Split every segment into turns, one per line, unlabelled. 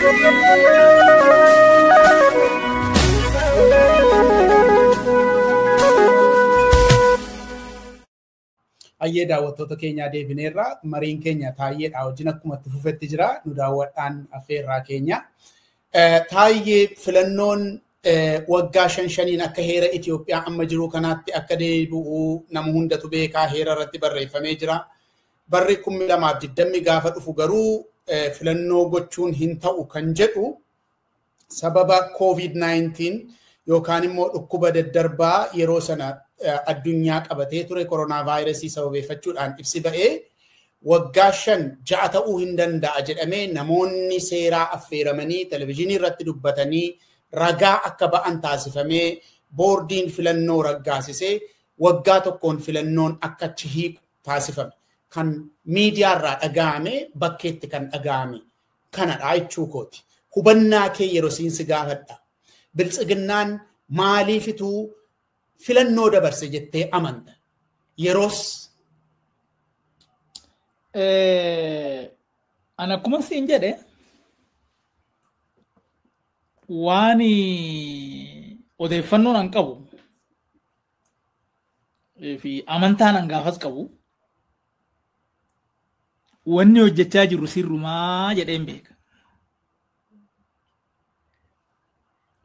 Ayyee daawwattoota keenyaa deebineerra mariin keenya taayyeedha wajjin akkuma itti fufetti jira nu daawwadhaan affeerraa keenya. Taayyee filannoon waggaa 5 akka heera Itoophiyaa amma jiru kanaatti akka deebi'u nama hundatu beekaa heera irratti barreeffamee jira. Barri 2020 gaafa dhufu garuu filannoo gochuun hin ta'u kan jedhu sababa COVID-19 yookaan immoo dhukkuba daddarbaa yeroo sana addunyaa qabatee ture koronaa vaayirasii sababeeffachuudhaan ibsi ba'ee waggaa 5-6 ta'uu hin danda'a jedhamee namoonni seeraa affeeramanii televezyiinii irratti dubbatanii ragaa akka ba'an taasifamee boordiin filannoo raggaasisee waggaa tokkoon filannoon akka achi hiiqu taasifame kan miidiyaa irraa dhaga'ame bakkeetti kan dhaga'ame kanadha jechuu kooti. Hubannaa kee yeroo siinsi gaafadha. Biltsiginnaan maaliifituu filannoo dabarse jettee amanta? Yeroos
ana akkuma siin jedhe waan odeeffannoon an qabu fi amantaan an gaafas qabu wanni hojjechaa jiru sirrumaa jedheen beeka.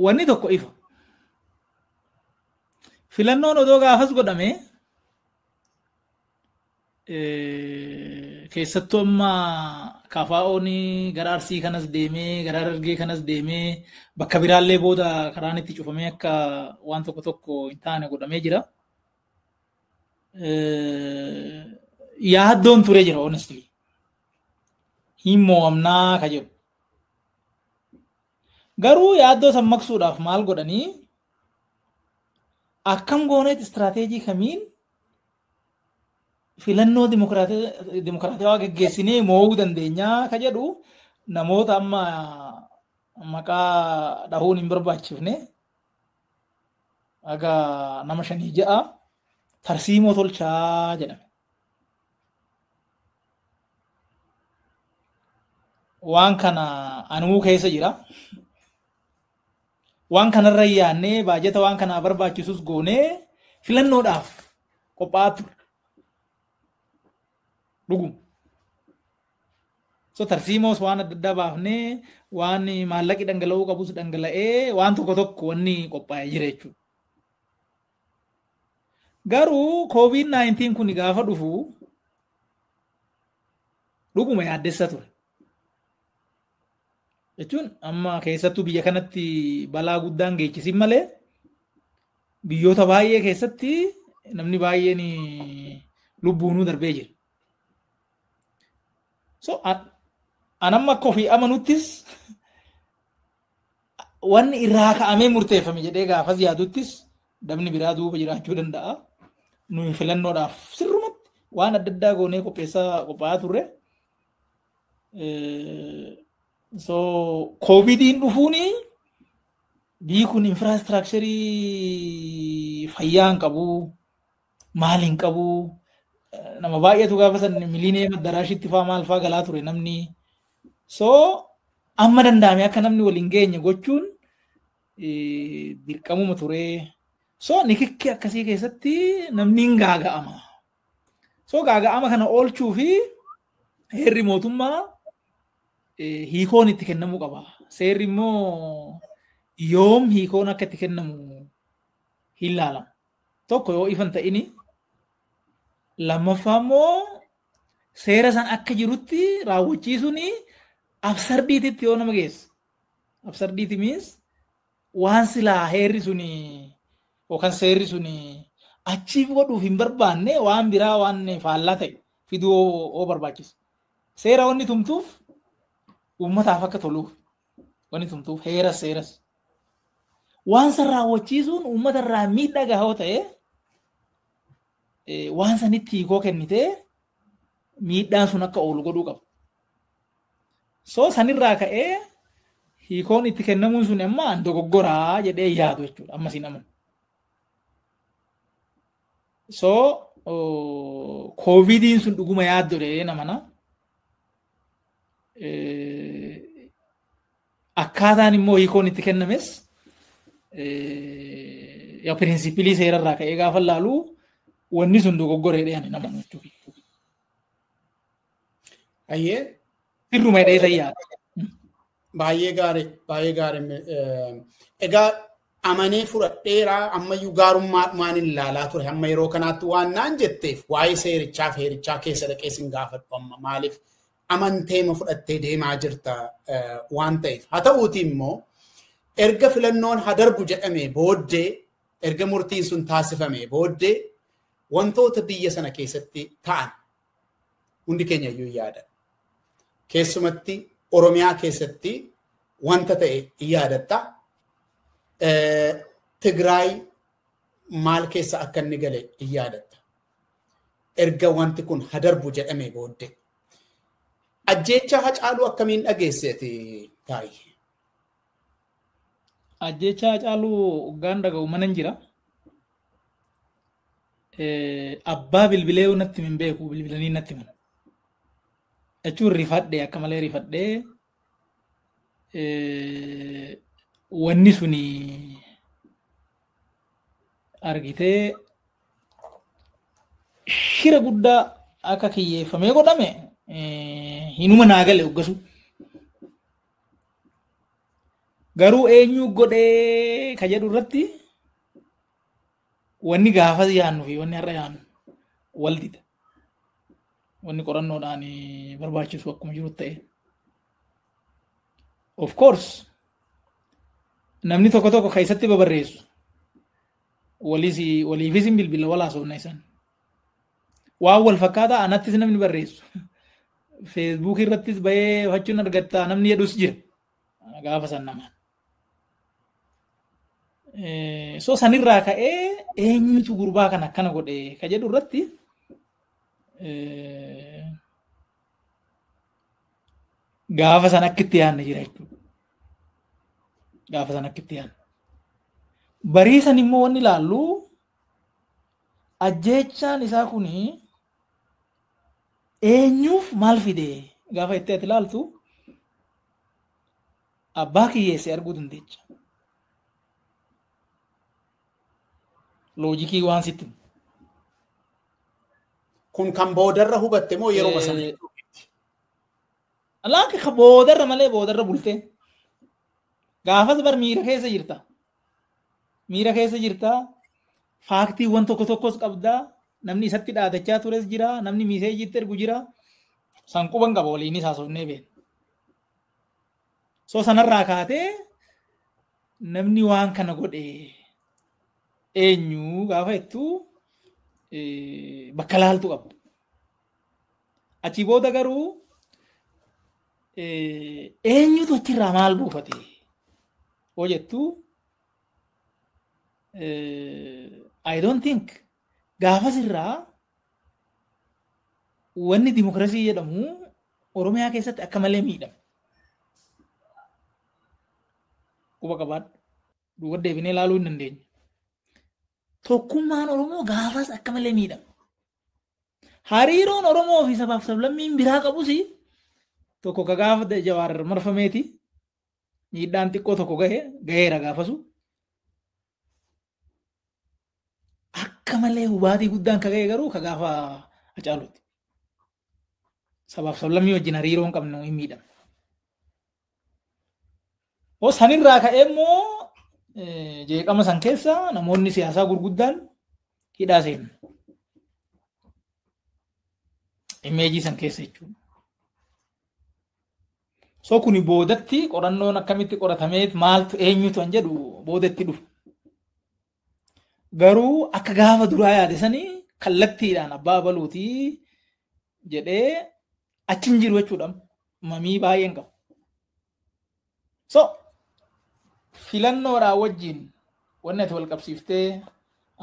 Wanni tokko ifa. Filannoon odoo gaafas godhame keessattuu amma KFO'n gara Arsii kanas deemee gara Harargee kanas deemee bakka biraallee booda karaan itti cufamee akka waan tokko hin taane godhamee jira. Yaaddoon ture jira honestly. Hin mo'amnaa ka jedhu. Garuu yaaddoo san maqsuudhaaf maal godhanii akkam gooneet istirateejii kamiin filannoo dimokiraatawaa geggeessinee mo'uu dandeenyaa ka jedhu namoota amma maqaa dhahuun hin barbaachifne aga nama 5-6 tarsiimoo tolchaa jedhame. Waan kana anuu keessa jira. Waan kanarra yaannee baajata waan kana barbaachisus goonee filannoodhaaf qophaa'aa ture. Dhugum. So tarsiimoos waan adda addaa baafnee waan maallaqi dhangala'uu qabus dhangala'ee waan tokko wanni qophaa'ee jira jechuudha. Garuu COVID-19 kun gaafa dhufu dhuguma yaaddessa ture. Jechuun amma keessattuu biyya kanatti balaa guddaan geessisin malee biyyoota baay'ee keessatti namni baay'een lubbuunuu darbee jira. So anamma akka ofii amanuttis wanni irraa ka'amee murteeffame jedhee gaafas yaaduttis dabni biraa duuba jiraachuu danda'a. Nuyi filannoodhaaf sirrumatti waan adda addaa goonee qophaa'aa turre. So COVIDin dhufuuni biyyi kun infraastiraakcharii fayyaa hin qabu, maal hin qabu. Nama baay'eetu gaafa san miliineema daraashitti faa maal faa galaa ture namni. So amma danda'ame akka namni waliin geenye gochuun dirqamuma ture. So nikikki akkasii keessatti namni hin gaaga'ama. So gaaga'ama kana oolchuu fi heerri mootummaa hiikoon itti kennamuu qaba. Seerri immoo yoom hiikoon akka itti kennamu hin laalama. Tokko yoo ifan ta'ini lammaffaa immoo seera san akka jirutti raawwachiisuun absardiititti yoo nama geessa. Absardiiti means waan silaa heerri suni yookaan seerri suni achiif godhuuf hin barbaanne waan biraa waan faallaa ta'e fiduu oo barbaachisa. Seera wanni tumtuuf uummataaf akka toluuf wanni tumtuuf seeras. Waan san raawwachiisuun uummata irraa miidhaa gahaa ta'e waan sanitti hiikoo kennitee miidhaan sun akka oolu godhuu qaba. So sanirraa ka'ee hiikoon itti kennamuun sun amma dogoggoraa jedhee yaadu jechuudha. Amma siin amanu. So COVIDin sun dhuguma yaaddodhe namana. akkaataan immoo hiikoon itti kennames yaa pirinsipilii seerarraa ka'ee gaafa laalu wanni sun dogoggoreedha yaani nama jechuudha.
Ayyee.
Sirruma hidhee tayyaadha.
Baay'ee gaarii. Egaa amanee fudhadheeraa ammayyuu gaarummaa maaniin ilaalaa ture amma yeroo kanaatti waan naan jetteef waa'ee seerichaaf heerichaa keessa dhaqee sin gaafadhu amma maaliif amanteema fudhattee deemaa jirta waan ta'eef. Haa ta'uuti immoo erga filannoon haa darbu jedhamee booddee erga murtiin sun taasifamee booddee wantoota biyya sana keessatti ta'an hundi keenya iyyuu yaada. Keessumatti Oromiyaa keessatti wanta ta'e yaadatta. Tigraay maal keessa akka inni gale yaadatta. Erga wanti kun haa darbu jedhamee booddee. Ajjeechaa Hacaaluu akkamiin dhageesseeti Taayyee?
Ajjeechaa Hacaaluu hoggaan dhaga'u mana hin jira. Abbaa bilbilee natti hin beeku bilbilanii natti himan. Jechuun rifadhee akka malee rifadhee wanni suni argitee shira guddaa akka kiyyeeffamee godhame hinuma naa gale hoggasu. Garuu eenyu godhee ka jedhu irratti wanni gaafa yaannu fi wanni har'a yaannu wal dida. Wanni qorannoodhaan barbaachisu akkuma jiru ta'e. Of course namni tokko tokko keessatti babarreessu. Waliifis hin bilbila walaasofna isaan. Waan wal fakkaataa anattis namni barreessu. Facebook irrattis bahee fachuun argatta namni jedhus jira. Gaafa san namaan. So sanirraa ka'ee eenyutu gurbaa kana akkana godhe ka jedhu irratti gaafa san akkitti yaanne jira jechuudha. Gaafa san akkitti yaanne. Barii san immoo wanni ilaallu ajjeechaan isaa kuni eenyuuf maal fide gaafa itti ati ilaaltu abbaa kiyyeesse arguu dandeecha. Loojikii waan sitti.
Kun kan boodarra hubatte moo yeroo sana?
Alaaka ka boodarra malee boodarra bultee. Gaafas bar miira keessa jirta. Miira keessa jirta. Faaktiiwwan tokko tokkos qabdaa. Namni isatti dhaadachaa tures jira. Namni miiseejitti ergu jira. San quban qaba waliinis haasofnee beekna. So sanarraa kaatee namni waan kana godhe eenyu gaafa jettu bakka laaltu qabu. Achi booda garuu eenyutu achirraa maal buufate hoo jettu I don't think gaafas irraa wanni dimokiraasii jedhamu Oromiyaa keessatti akka malee miidhama. Quba qabaadhu. Duuba deebinee ilaaluu hin dandeenyu. Tokkummaan Oromoo gaafas akka malee miidhama. Hariiroon Oromoo fi sabaaf sablammiin biraa qabus tokko ka gaafa Jawaar marfameeti miidhaan xiqqoo tokko gaheera gaafasu. Akka malee hubaatii guddaan ka gahe garuu ka gaafa Hacaaluuti. Sabaaf sablammii wajjin hariiroo hin qabne hin miidhama. Sanirraa ka'ee immoo jeeqama san keessa namoonni siyaasaa gurguddaan hidhaa seenu. Imeejii san keessa jechuudha. So kuni boodatti qorannoon akkamitti qoratameet maaltu eenyutu an jedhu boodatti dhufu. Garuu akka gaafa duraa yaade sanii kallattiidhaan abbaa baluutii jedhee achi hin jiru jechuudha. Mamii baay'een qabu. So filannoodhaa wajjin wanni ati wal qabsiiftee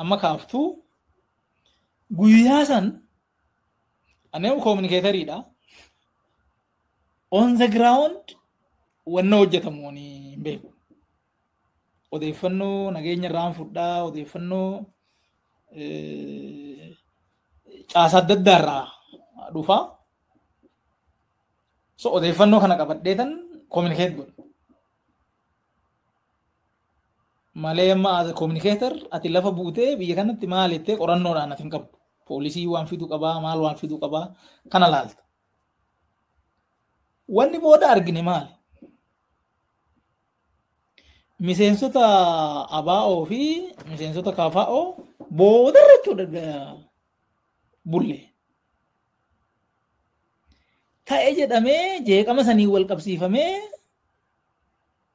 amma kaaftuu guyyaa san aneemu koominikeetariidha. On the ground wanna hojjetamu hin beeku. Odeeffannoo nageenya irraan fudhaa, odeeffannoo caasaa adda addaa irraa dhufaa. So odeeffannoo kana qabadheetan koominikeet godha. malee amma as communicator ati lafa buutee biyya kanatti maal jettee qorannoodhaan ati hin qabdu. Poolisii waan fiduu qabaa, maal waan fiduu qabaa kana laalta. Wanni booda argine maali? Miseensota ABO fi miseensota KFO boodarra jechuudha bulle. Ta'ee jedhamee jeeqama sanii wal qabsiifamee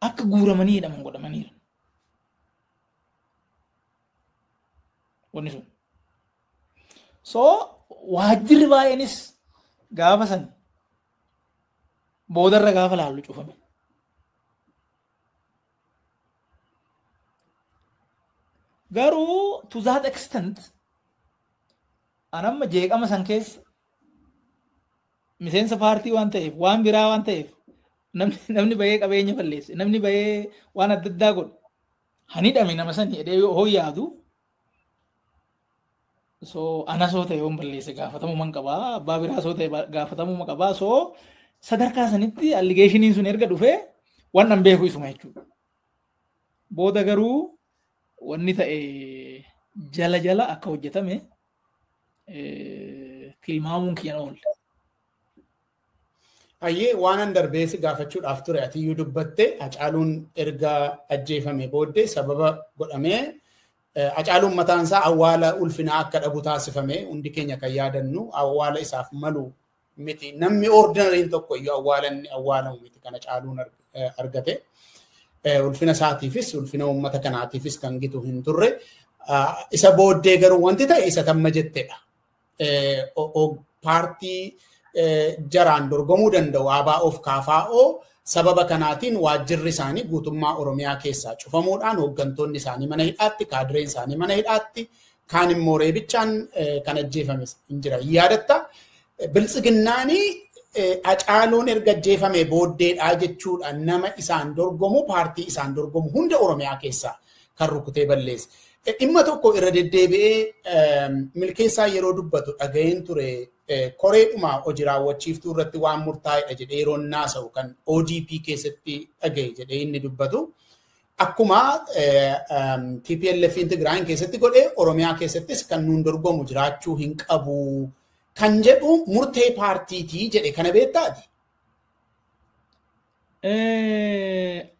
akka guuramanii hidhaman godhamaniiru. Wanni sun. So waajjirri baay'eenis gaafa san boodarra gaafa laallu cufame. Garuu to that extent anamma jeeqama san keessa miseensa paartii waan ta'eef waan biraa waan ta'eef namni bahee qabeenya balleesse namni bahee waan adda addaa godhe hanidhame nama sani jedhee hoo yaadu so ana soo ta'e yoon balleesse gaafatamuu man qabaa abbaa biraa soo ta'e gaafatamuu man qabaa so sadarkaa sanitti alligeeshiniin sun erga dhufee waan an beeku isuma jechuudha. Booda garuu wanni ta'e jala akka hojjetame tilmaamuun kiyyan oolle.
Ayyee waan an darbeesi gaafachuudhaaf ture ati iyyuu dubbatte Hacaaluun erga ajjeefame booddee sababa godhamee Hacaaluun mataan isaa awwaala ulfinaa akka dhabu taasifame hundi keenya kan yaadannu awwaala isaaf malu miti namni ordinariin tokko iyyuu awwaala inni awwaalamu miti kan Hacaaluun argate. Ulfina isaatiifis ulfina uummata kanaatiifis kan gitu hin turre isa booddee garuu wanti ta'e isa tamma jetteedha. Paartii jaraan dorgomuu danda'u ABO fi KFO sababa kanaatiin waajjirri isaanii guutummaa Oromiyaa keessaa cufamuudhaan hooggantoonni isaanii mana hidhaatti kaadireen isaanii mana hidhaatti kaan immoo reebichaan kan ajjeefame hin jira. Yaadatta biltsiginnaanii Hacaaluun erga ajjeefame booddeedhaa jechuudhaan nama isaan dorgomu paartii isaan dorgomu hunda Oromiyaa keessaa kan rukutee balleesse. Dhimma tokko irra deddeebi'ee milkeessaa yeroo dubbatu dhaga'een ture koreedhuma hojii raawwachiiftuu irratti waan murtaa'edha jedhee yeroo naasa'u kan ODP keessatti dhaga'e jedhee inni dubbatu. Akkuma TPLF Tigraayin keessatti godhee Oromiyaa keessattis kan nuun dorgomu jiraachuu hin qabu. Kan jedhu murtee paartiitii jedhe kana beektaati?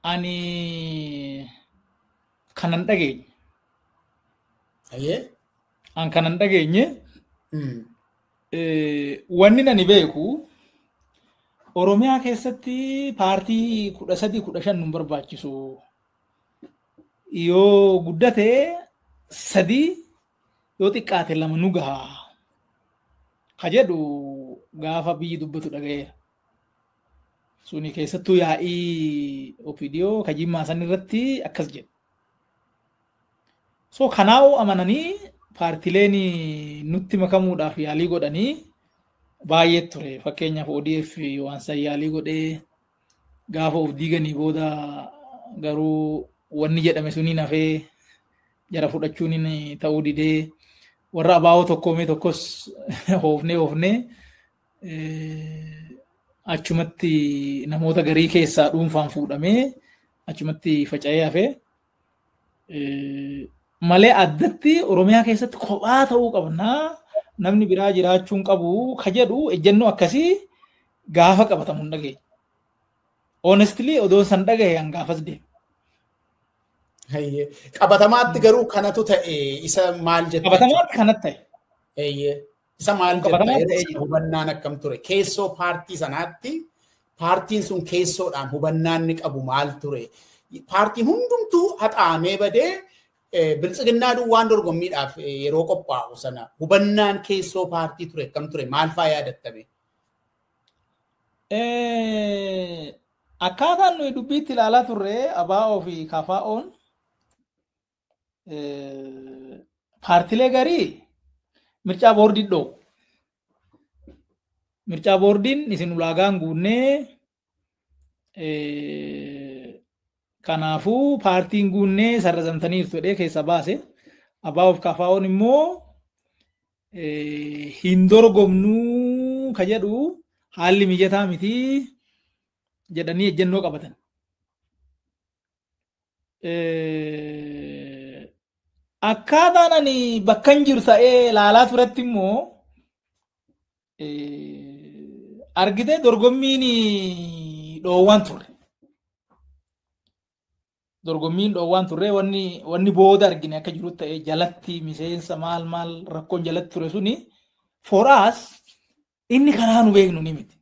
Ani kanan dhageenye.
Ayyee?
An kanan dhageenye. Wanni nani beeku Oromiyaa keessatti paartii 13-15 nun barbaachisu. Yoo guddate 3 yoo xiqqaate 2 nu gaha. Kajedhu gaafa biyyi dubbatu dhaga'eera. Suni keessattuu yaa'ii OPDO kajimmaa san irratti akkas jedhu. So kanaa'u amananii paartileen nutti makamuudhaaf yaalii godhanii baay'ee ture. Fakkeenyaaf ODF waan san yaalii godhee gaafa of diiganii booda garuu wanni jedhame suniin hafee jara fudhachuun ta'uu didee warra ABO tokkoomee tokkos hoofnee achumatti namoota garii keessaa dhuunfaan fuudhamee achumatti faca'ee hafee malee addatti Oromiyaa keessatti kophaa ta'uu qabnaa namni biraa jiraachuun qabu ka jedhu ejjennoo akkasii gaafa qabatamu hin dhageenye. Honestly odoo san dhagaye gaafas deema.
Qabatamaatti garuu kanatu ta'e isa maal jette?
Qabatamaatti kanatti ta'e.
Isa maal jette? Hubannaan akkam ture? Keessoo paartii sanaatti paartiin sun keessoodhaan hubannaan ni qabu maal ture? Paartiin hundumtuu haxaamee badee biltsiginnaa duwwaan dorgommiidhaaf yeroo qophaa'u sana hubannaan keessoo paartii ture akkam ture? Maal fa'aa yaadattame?
Akkaataan nuyi dubbiitti ilaalaa turre ABO fi KFO'n paartilee garii mircaa boordii dhoo. Mircaa boordiin isin ulaagaan guunnee kanaafuu paartiin guunnee sarrazamtaniirtu jedhee keessa baase. ABO fi KFO'n immoo hin dorgomnuu ka jedhu haalli mijataa miti jedhanii ejjennoo qabatan. akkaataan ani bakka hin jiru ta'ee ilaalaa turetti immoo argitee dorgommiin dhoowwan turre. Dorgommiin dhoowwan turre wanni booda argine akka jiru ta'ee jalatti miseensa maal rakkoon jalatti ture suni for us inni karaa nu beeknu ni miti.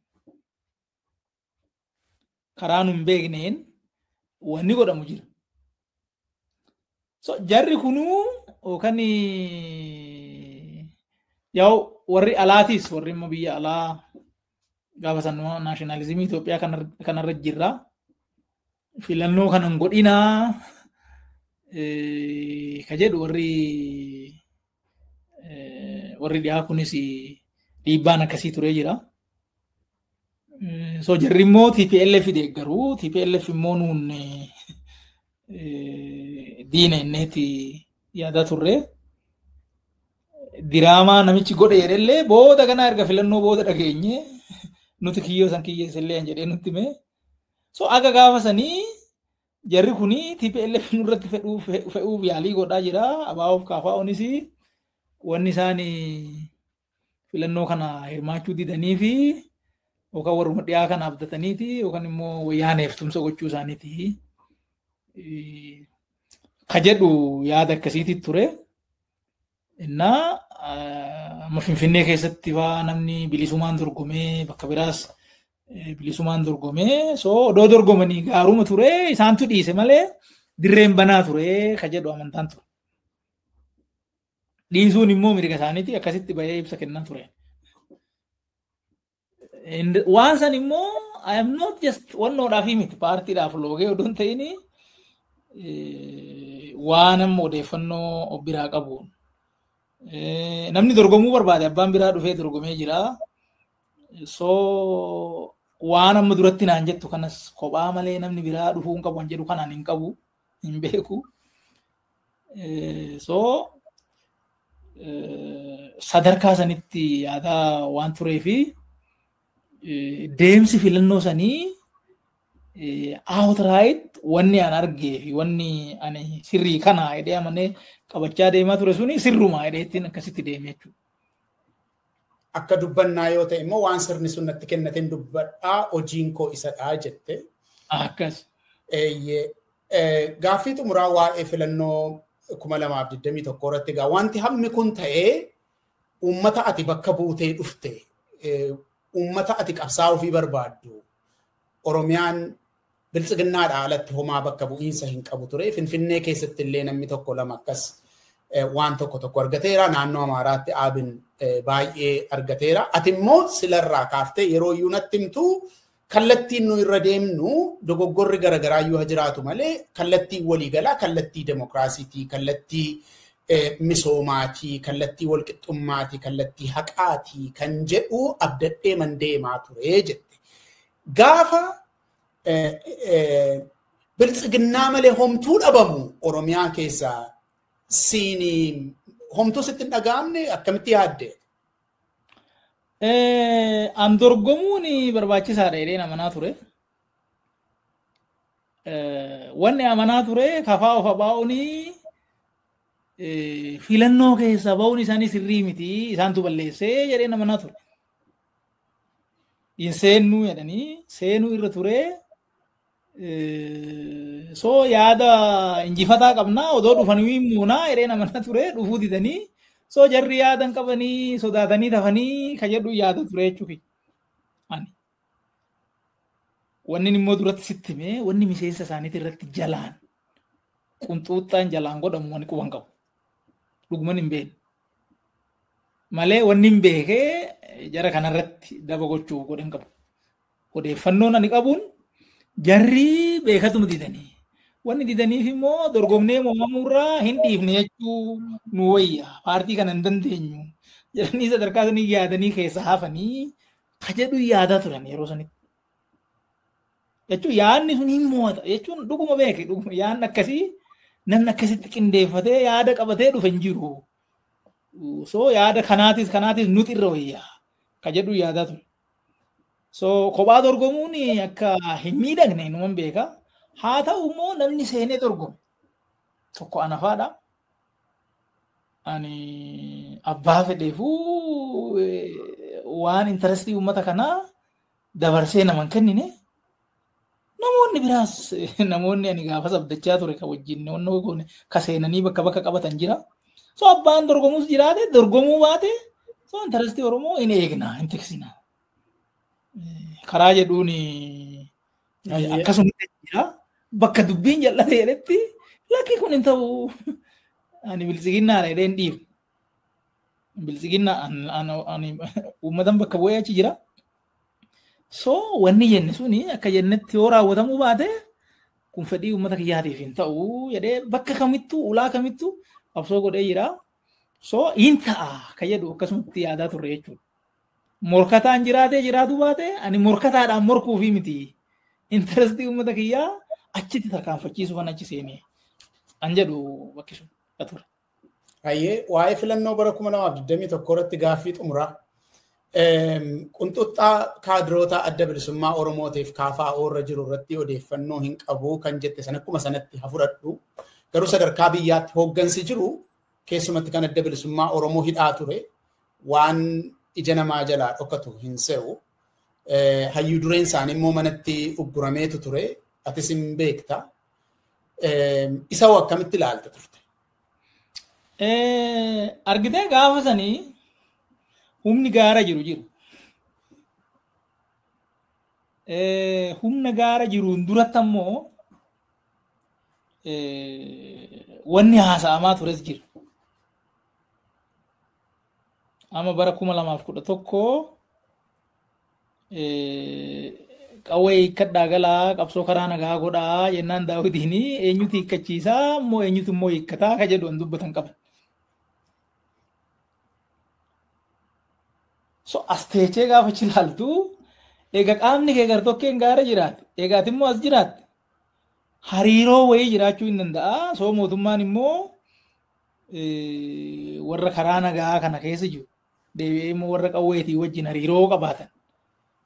Karaa nu hin beekneen wanni godhamu jira. So jarri kunuu yookaan yaa'u warri alaatis warri immoo biyya alaa gaafa sannoo naashinaalizimii Itoophiyaa kanarra jirra. Filannoo kanan godhinaa ka jedhu warri dhiyaa kunis dhiibbaan akkasii turee jira. So jarri immoo TPLF deeggaruu TPLF immoo nuun diina inneeti yaada turre. Diraamaa namichi godhe jedhellee booda kana erga filannoo booda dhageenye nuti kiyyoo san kiyyeessellee hin jedhee nutti hime. So aga gaafa sanii jarri kuni TPLF nurratti fe'uuf yaalii godhaa jira. Abaa'uuf KFO'nis wanni isaan filannoo kana hirmaachuu didanii fi yookaan warruma dhiyaa kana abdataniiti yookaan immoo wayyaaneef tumsa gochuu isaaniiti. Ka jedhu yaada akkasiitti ture. Innaa amma Finfinnee keessatti faa namni bilisumaan dorgomee bakka biraas bilisumaan dorgomee so odoo dorgomanii gaaruma ture isaantu dhiise malee dirreen banaa ture ka jedhu amantaan ture. Dhiisuun immoo mirga isaaniiti akkasitti bahee ibsa kennaa ture. Waan san immoo I am not just wannoodhaaf miti paartiidhaaf loogee odoo hin ta'in waan amma odeeffannoo of biraa qabuun. Namni dorgomuu barbaade abbaan biraa dhufee dorgomee jira. So waan amma duratti naan jettu kanas kophaa malee namni biraa dhufuu hin qabu an jedhu kanaan hin qabu hin beeku. So sadarkaa sanitti yaada waan turee fi deemsi filannoo sanii outright wanni an argee fi wanni ani sirrii kana jedhee amanee qabachaa deemaa ture suni sirrumaa jedheettiin akkasitti deemee jechuudha.
Akka dubbannaa yoo ta'e immoo waan sirni sun natti kennateen dubbadhaa hojiin koo isadhaa jette.
Akkas.
Gaaffii xumuraa waa'ee filannoo 2021 irratti egaa wanti hammi kun ta'ee uummata ati bakka buutee dhufte uummata ati qabsaa'uu fi barbaaddu Oromiyaan biltsiginnaadhaa alatti homaa bakka bu'iinsa hin qabu ture. Finfinnee keessatti illee namni tokko lama akkas waan tokko argateera. Naannoo Amaaraatti aabin baay'ee argateera. Ati immoo silarraa kaaftee yeroo iyyuu natti himtu kallattiin nu irra deemnu dogoggorri garaagaraayyuu haa jiraatu malee kallattii waliigalaa, kallattii demokiraasiitii, kallattii misoomaatii, kallattii walqixxummaatii, kallattii haqaatii kan jedhu abdadhee man deemaa ture jette. Gaafa biltsiginnaa malee homtuu dhabamu Oromiyaa keessaa siinii homtuu sitti hin dhaga'amne akkamitti yaadde?
An dorgomuun barbaachisaadha jedheen amanaa ture. Wanni amanaa ture kafaa of baa'uun filannoo keessa ba'uun isaanii sirrii miti isaantu balleessee jedheen amanaa ture. Seenuu jedhanii seenuu irra ture. So yaada injifataa qabnaa odoo dhufanii muunaa jedheen amanaa ture dhufuu didanii. So jarri yaadan qabanii sodaatanii tafanii ka jedhu yaada ture jechuudha. Wanni immoo duratti sitti himee wanni miseensa isaaniitii irratti jalaan qunxuuxxaan jalaan godhamu wanni quban qabu. Dhuguman hin beekne. Malee wanni hin beekee jara kanarratti daba gochuu godhan qabu. Odeeffannoon ani qabuun jarri beekatuma didanii. Wanni didaniif immoo dorgomnee mo'amuurraa hin dhiifne jechuu nu wayya. Paartii kana hin dandeenyu. Jedhanii sadarkaa sanii yaadanii keessa hafanii ka jedhu yaadaa turan yeroo sanitti. Jechuun yaadni sun hin mo'ata. Jechuun dhuguma beeke dhuguma yaadni akkasii namni akkasitti qindeeffatee yaada qabatee dhufe hin jiru. So yaada kanaatis nuti irra wayya. Ka jedhu yaadaa ture. So kophaa dorgomuun akka hin miidhagne numan beeka. Haa ta'u immoo namni seenee dorgome. tokko anafaadha. Ani abbaa fedheefuu waan intarestii uummata kanaa dabarsee naman kennine namoonni biraas namoonni ani gaafa sabdachaa ture ka wajjin onnoo goone ka seenanii bakka qabatan jira. So abbaan dorgomuus jiraate dorgomuu baate so intarestii Oromoo hin eegna hin tiksina. Karaa jedhuun akkasumatti jira bakka dubbiin jal'ate jedhetti lakki kun hin ta'u ani bilisiginnaa dheedheen dhiibu. Bilisiginnaa ani uummatan bakka bu'ee achi jira. So wanni jenne suni akka jennetti yoo raawwatamuu baate kun fedhii uummata kiyyaatiif hin ta'u jedhee bakka kamittuu ulaa kamittuu qabsoo godhee jira. So hin ta'a ka jedhu akkasumatti yaadaa turre jechuudha. Morkataan jiraatee jiraatu baate ani morkataadhaan morkuufi miti. Intarestii uummata kiyyaa achitti tarkaanfachiisu kan achi seenee an jedhu bakki sun ture.
Ayyee waa'ee filannoo bara 2021 irratti gaaffii xumuraa. Qunxuxxaa kaadiroota adda bilisummaa Oromootiif kaafaa irra jiru irratti odeeffannoo hin qabu kan jette san akkuma sanatti hafudhadhu. Garuu sadarkaa biyyaatti hooggansi jiru keessumatti kan adda bilisummaa Oromoo hidhaa ture waan ija namaa jalaa dhokatu hin se'u. Hayyuu dureen isaanii immoo manatti uggurameetu ture. Atis hin beekta. Isa hoo akkamitti ilaalta turte?
Argitee gaafa sanii humni gaara jiru. Humna gaara jiruun duratti ammoo wanni haasa'amaa tures jira. Amma bara 2011 qawwee hiikkadhaa galaa qabsoo karaa nagaa godhaa jennaan Daawitiin eenyutu hiikkachiisaa immoo eenyutu immoo hiikkataa ka jedhu an dubbatan qaban. So asteechee gaafa ilaaltu egaa qaamni kee gartokkeen gaara jiraate egaati immoo as jiraatte hariiroo wayii jiraachuu hin danda'a. So mootummaan immoo warra karaa nagaa kana keessa jiru deebi'ee immoo warra qawweetii wajjin hariiroo qabaatan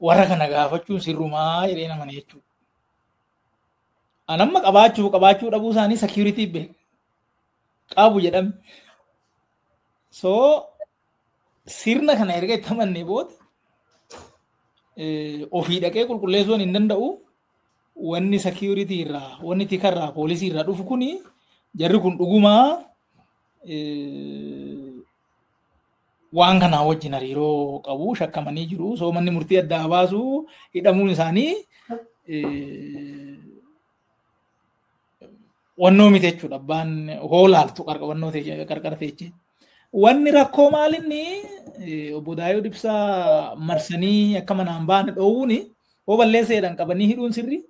warra kana gaafachuun sirrumaa jedhee namani jechuudha. Anamma qabaachuu dhabuu isaanii security beeka qabu jedhame. So sirna kana erga itti amannee booda ofii dhaqee qulqulleessuu hin danda'u. Wanni security irraa wanni tikarraa poolisii irraa dhufu kuni jarri kun dhugumaa waan kanaa wajjin hariiroo qabu shakkamanii jiru. So manni murtii addaa baasu hidhamuun isaanii wannoo miti jechuudha. Abbaan hoolaaltu qarqabannoo qarqara teechee. Wanni rakkoo maalinni obbo Daayoo Ibsaa marsanii akka manaan baane dhoowwuuni hoo balleesseedhaan qabanii hidhuun sirrii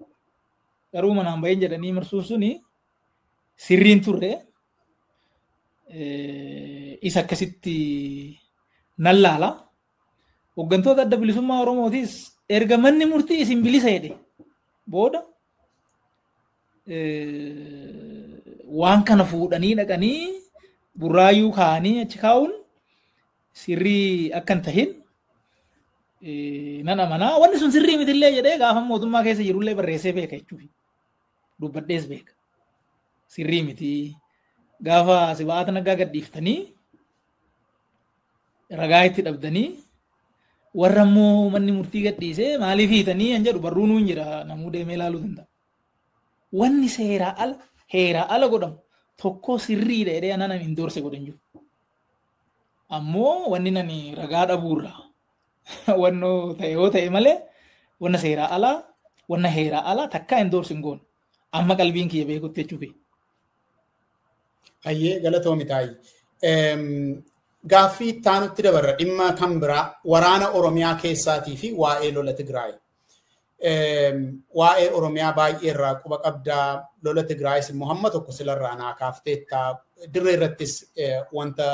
garuu manaan baheen jedhanii marsuun suni sirriin turre isa akkasitti nan laala. Hooggantoota adda bilisummaa Oromootis erga manni murtii isin bilisa jedhe booda waan kana fuudhanii dhaqanii burraayuu kaanii achi kaa'uun sirrii akka hin tahin nan amanaa. Wanni sun sirrii mitillee jedhee gaafa mootummaa keessa jirullee barreessee beeka jechuudha. Dubbadhees beeka. Sirrii miti. Gaafa Sibaata Naggaa gadhiiftanii ragaa itti dhabdanii warra immoo manni murtii gadhiisee maaliif hiitanii kan jedhu barruun hin jira namuu deemee ilaaluu danda'a. Wanni heeraa ala godhamu tokko sirriidha jedhee anan hin doorse godhan jiru. Ammoo wanni nani ragaa dhabuurraa wannoo ta'e yoo ta'e malee wanna seeraa alaa wanna heeraa alaa takkaa hin doorsin goon amma qalbiin kiyya beekutti jechuufi.
Ayyee galatoomi taayi. Gaaffii taanutti dabarra dhimma kan biraa waraana Oromiyaa keessaatii fi waa'ee lola Tigraay. Waa'ee Oromiyaa baay'ee irraa quba qabdaa lola Tigraayis immoo hamma tokko silarraa naa kaafteetta dirree irrattis wanta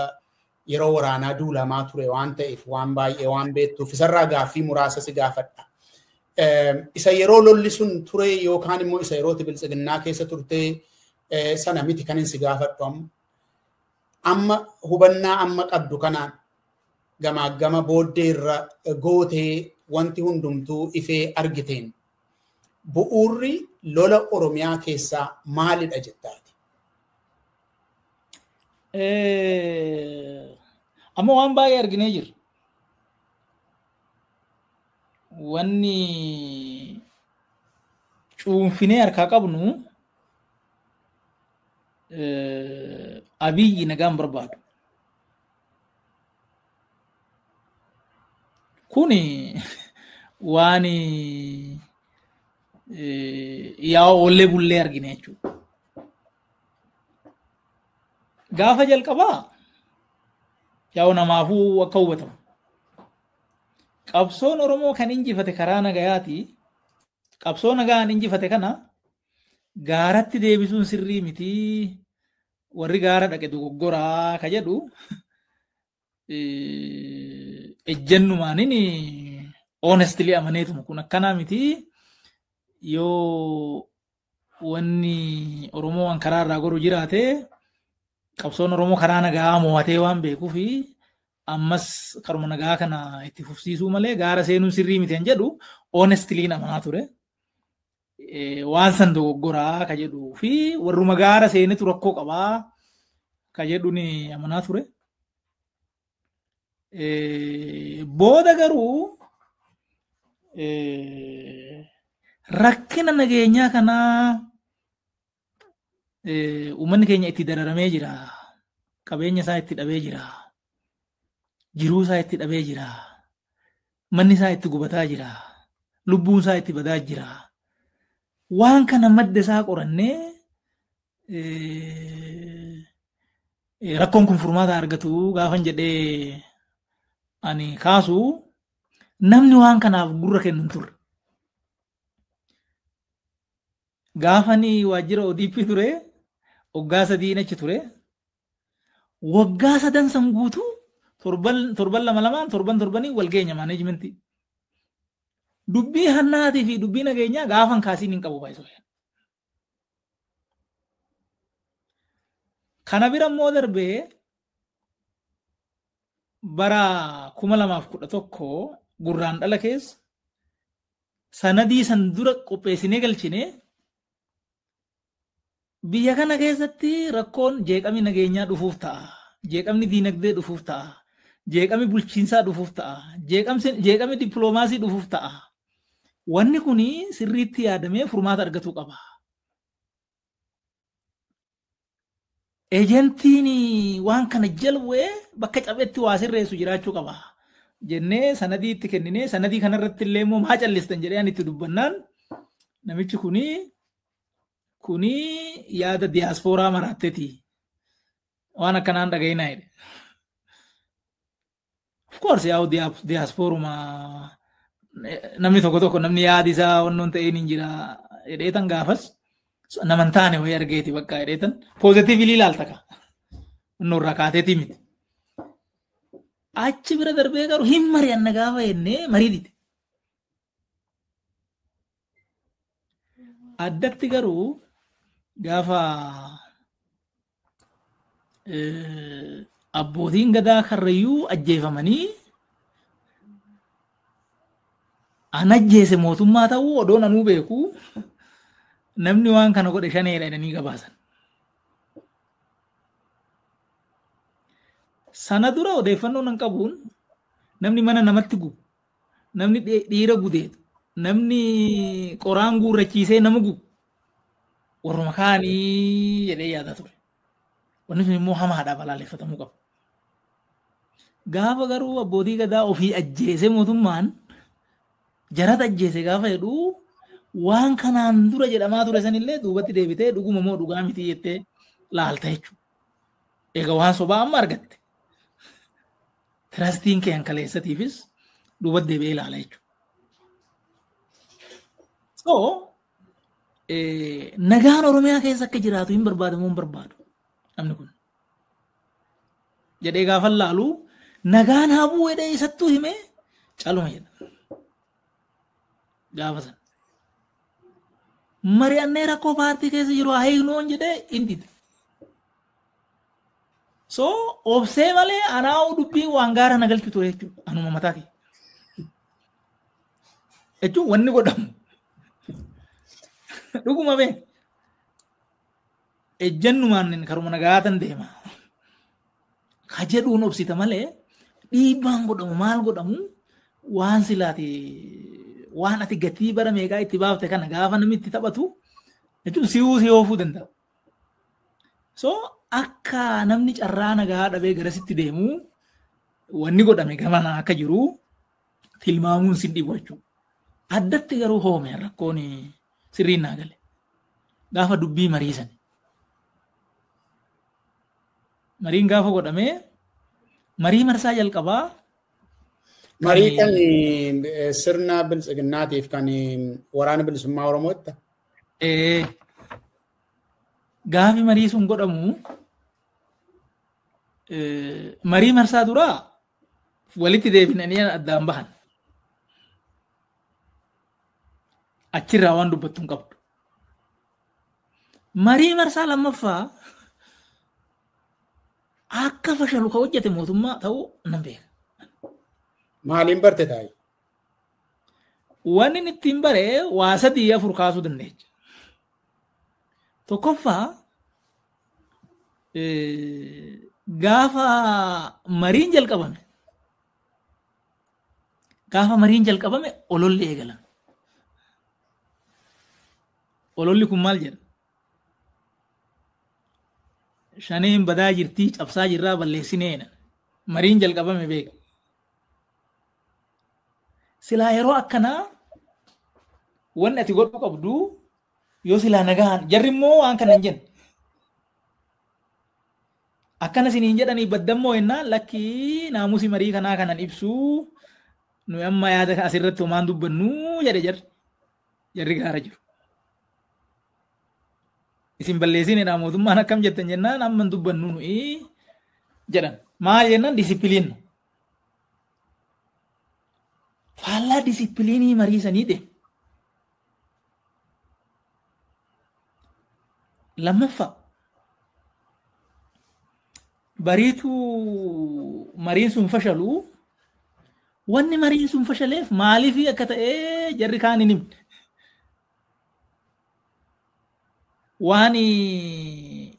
yeroo waraanaa duulamaa ture waan ta'eef waan baay'ee waan beektuuf isarraa gaaffii muraasa si gaafadha. Isa yeroo lolli sun ture yookaan immoo isa yeroo Biltsiginnaa keessa turte sana miti kan hin si gaafadhu amma hubannaa amma qabdu kanaan gama booddee irra gootee wanti hundumtuu ifee argiteen bu'uurri lola Oromiyaa keessaa maalidha jettaati?
amma waan baay'ee arginee jira. Wanni cuunfinee harkaa qabnu Abiyyi nagaan barbaadu. Kuni waan yaa oollee bullee argine jechuudha. Gaafa jalqabaa yaa namaafuu akka hubatamu. Qabsoon Oromoo kan injifate karaa nagayaati. Qabsoo nagaan injifate kana gaaratti deebisuun sirrii miti. Warri gaara dhaqe dogoggoraa ka jedhu ejjennumaaniin honestly amaneetuma kun akkanaa miti. Yoo wanni Oromoo waan karaa irraa goru jiraate qabsoon Oromoo karaa nagaa mo'atee waan beekuufi ammas karuma nagaa kana itti fufsiisuu malee gaara seenuun sirrii miti kan jedhu honestly amanaa ture. Waan san dogoggoraa ka jedhuu fi warruma gaara seenetu rakkoo qabaa ka jedhu ni amanaa ture. Booda garuu rakkina nageenyaa kanaa uummanni keenya itti dararamee jira. Qabeenya isaa itti dhabee jira. Jiruu isaa itti dhabee jira. Manni isaa itti gubataa jira. Lubbuun isaa itti badaa jira. Waan kana madda isaa qorannee rakkoon kun furmaata argatu gaafan jedhee ani kaasu namni waan kanaaf gurra kennu hin turre. Gaafani waajjira ODP ture waggaa 3 achi ture. Waggaa 3 san guutuu torban lama torbanii wal geenya maanajimentii. Dubbii hannaatii fi dubbii nageenyaa gaafan kaasiin hin qabu baay'isoo. Kana bira immoo darbee bara 2011 Gurraandhala keessa sanadii san dura qopheessinee galchinee biyya kana keessatti rakkoon jeeqamni nageenyaa dhufuuf ta'a. Jeeqamni diinagdee dhufuuf ta'a. Jeeqamni bulchiinsaa dhufuuf ta'a. Jeeqamni dippiloomaasii dhufuuf ta'a. Wanni kuni sirriitti yaadamee furmaata argatuu qaba. Ejentiin waan kana jalwee bakka cabeetti waa sirreessu jiraachuu qaba. Jennee sanadii itti kenninee sanadii kanarratti illee immoo maa callistan jedhee ani itti dubbannaan namichi kuni yaada diyaaspooraa maraatteeti. Waan akkanaan dhaga'inaa jedhe. Of course yaa'u diyaasporuma namni tokko namni yaadi isaa wannoon ta'een hin jira jedheetan gaafas naman taane wayii argeeti bakka jedheetan poozitiivili ilaalta ka. Innoo irraa kaateetii miti. Achi bira darbee garuu hin mari'anna gaafa jennee marii dite. Addatti garuu gaafa abbootiin gadaa karrayyuu ajjeefamanii an ajjeese mootummaa ta'uu odoon anuu beeku namni waan kana godhe shaneedha jedhanii gabaasan. Sana dura odeeffannoo nan qabuun namni mana namatti gubu, namni dhiira gudeetu, namni qoraan guurrachiisee nama gubu warruma kaanii jedhee yaada ture. Wanni sun immoo hamaadhaa balaaleffatamuu qaba. Gaafa garuu abbootii gadaa ofii ajjeese mootummaan jarata ajjeese gaafa jedhu waan kanaan dura jedhamaa ture sanillee duubatti deebitee dhuguma moo dhugaa miti jettee laalta jechuudha. Egaa waan sobaa amma argatte. Tirastiin kee hankaleessatiifis duubatti deebi'ee ilaala jechuudha. So nagaan Oromiyaa keessa akka jiraatu hin barbaadamu hin barbaadu namni kun. Jedhee gaafa laalu nagaan haa bu'u jedhee isattuu himee caluma jedha. Gaafa sana. Mari'annee rakkoo paartii keessa jiru haa hiiknuun jedhee hin dide. So obsee malee anaa'u dubbii waan gaara nagalchu ture jechuudha. Anuma mataa kee. Jechuun wanni godhamu. Dhuguma bee. Ejjennumaan karuma nagaatan deema. kajedhuun obsita malee dhiibbaan godhamu maal godhamu waan silaati waan ati gatii bara meeqaa itti baafte kana gaafa namni itti taphatu jechuun si oofuu danda'a. So akka namni carraa nagaa dhabee garasitti deemu wanni godhame gamana akka jiru tilmaamuun sin dhibu jechuudha. Addatti garuu hoome rakkoon sirriin naa gale. Gaafa dubbii mariisan. Mariin gaafa godhamee marii marsaa jalqabaa.
Marii kan sirna biltsiginnaatiif kan waraana bilisummaa Oromootti.
Gaafi marii sun godhamu marii marsaa duraa walitti deebinanii addaan bahan. Achirraa waan dubbattu hin qabdu. Marii marsaa lammaffaa akka fashalu ka hojjete mootummaa ta'uu nan beeka.
Maaliin barte taa'e?
Wanni inni ittiin bare waa 3-4 kaasuu dandeecha. Tokkoffaa gaafa mariin jalqabame ololli eegalan. Ololli kun maal jedha? Shaneen badaa jirtii cabsaa jirraa balleessineena. Mariin jalqabame beeka. Silaa yeroo akkanaa wanni ati godhuu qabdu yoo silaa nagaan jarri immoo waan kana hin jenne. Akkana isiniin jedhanii baddammoo jennaan lakkii naamusi marii kanaa kanan ibsuu nuyi amma yaada asirratti homaan dubbannuu jedhe jarri gaara jiru. Isin balleessinedha mootummaan akkam jettan jennaan amma dubbannu nuyi jedhan. Maal jennaan disipiliin. Faallaa disipiliinii mariisanii deemu. Lammaffaa bariituu mariin sun fashaluu wanni mariin sun fashaleef maaliif akka ta'ee jarri kaan hin himne. Waan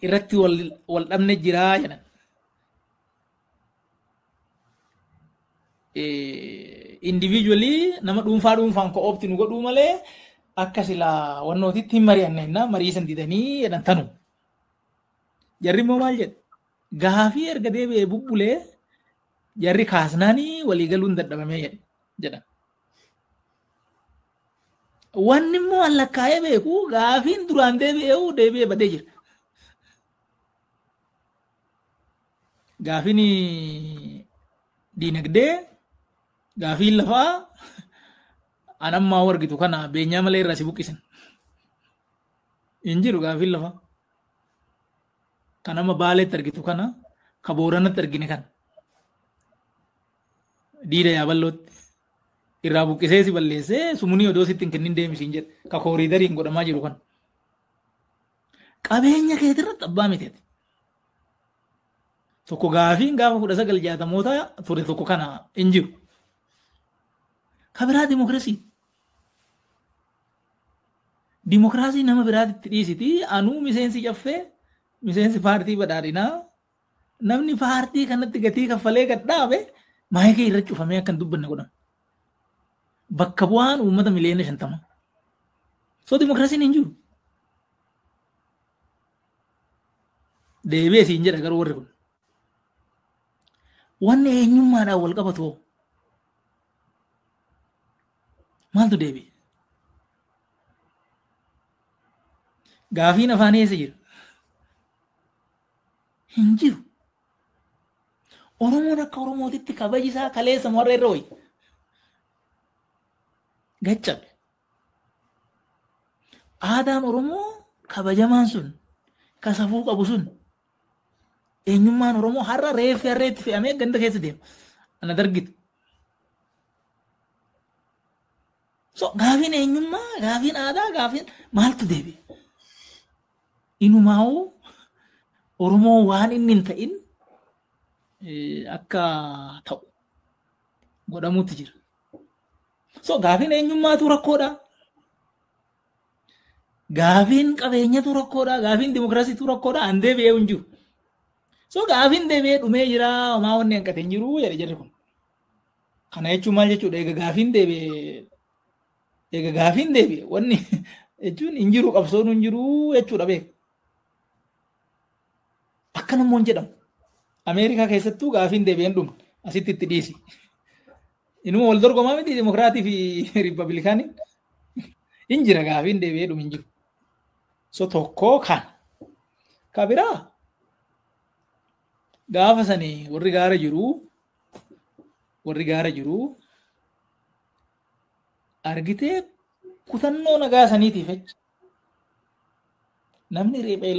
irratti wal dhabne jiraa jedhan. Individually nama dhuunfaan ko'oopti nu godhuu malee akka silaa wannootitti hin mari'anneenna marii san didanii jedhan tanu. Jarri immoo maal jedhe? Gaafii erga deebi'ee bubbulee jarri kaasnaanii waliigaluun dadhabamee jedhan. Wanni immoo allakkaa'ee beeku gaafiin duraan deebi'ee badee jira. Gaafiin diinagdee, gaafiin lafaa anammaa wargitu kana beenyaa malee irraa si buqqisan. Hin jiru gaafiin lafaa. Kan amma Baaleetti argitu kana, ka Booranatti argine kana. Diida Yaaballootti. Irraa buqqisee si balleessee sumunii odoo sitti hin kennin deemisiin jedhe ka kooriidariin godhamaa jiru kan. Qabeenya keetirratti abbaa miteeti. Tokko gaafiin gaafa 1960 ture tokko kana hin jiru. Ka biraa dimokiraasii. Dimokiraasii nama biraatti dhiisiti anuu miseensi caffee miseensi paartii badhaadhinaa namni paartii kanatti gatii kaffalee gad dhaabe maayikii irra cufamee akkan dubbanne godhama. Bakka bu'aan uummata miliyoona 50. So dimokiraasiin hin jiru. Deebi'ee siin jedha garuu warri kun. Wanni eenyummaadhaan wal qabatu maaltu deebi'e? Gaafiin afaan eessa jira? Hin jiru. Oromoon akka Oromootitti kabaji isaa kaleessa warra irra wayi. Gaccabe. Aadaan Oromoo kabajamaan sun ka safuu qabu sun eenyummaan Oromoo har'a reeffi harreetti fe'amee ganda keessa deema. Ana dargitu. So gaafiin eenyummaa, gaafiin aadaa, gaafiin maaltu deebi'e? Inumaa'uu Oromoo waan inni hin ta'in akka ta'u godhamuutti jira. So gaafiin eenyummaatu rakkoodha. Gaafiin qabeenyatu rakkoodha. Gaafiin dimokiraasiitu rakkoodha. An deebi'ee hin jiru. So gaafin deebi'ee dhumee jira homaa wanni hanqate hin jiru jedhe jarri kun. Kana jechuun maal jechuudha eega gaafin deebi'e wanni jechuun hin jiru qabsoon hin jiru jechuudha beeku. Akkanammoo hin jedhamu. Ameerikaa keessattuu gaafin deebi'een dhumne asitti itti dhiisi. Inuma wal dorgomaa miti Dimokiraatii fi Riippaabilikaanii hin jira gaafin deebi'ee dhume hin jiru. So tokkoo ka biraa gaafa sanii warri gaara jiru argitee kutannoo nagaa saniitiif jecha namni riphee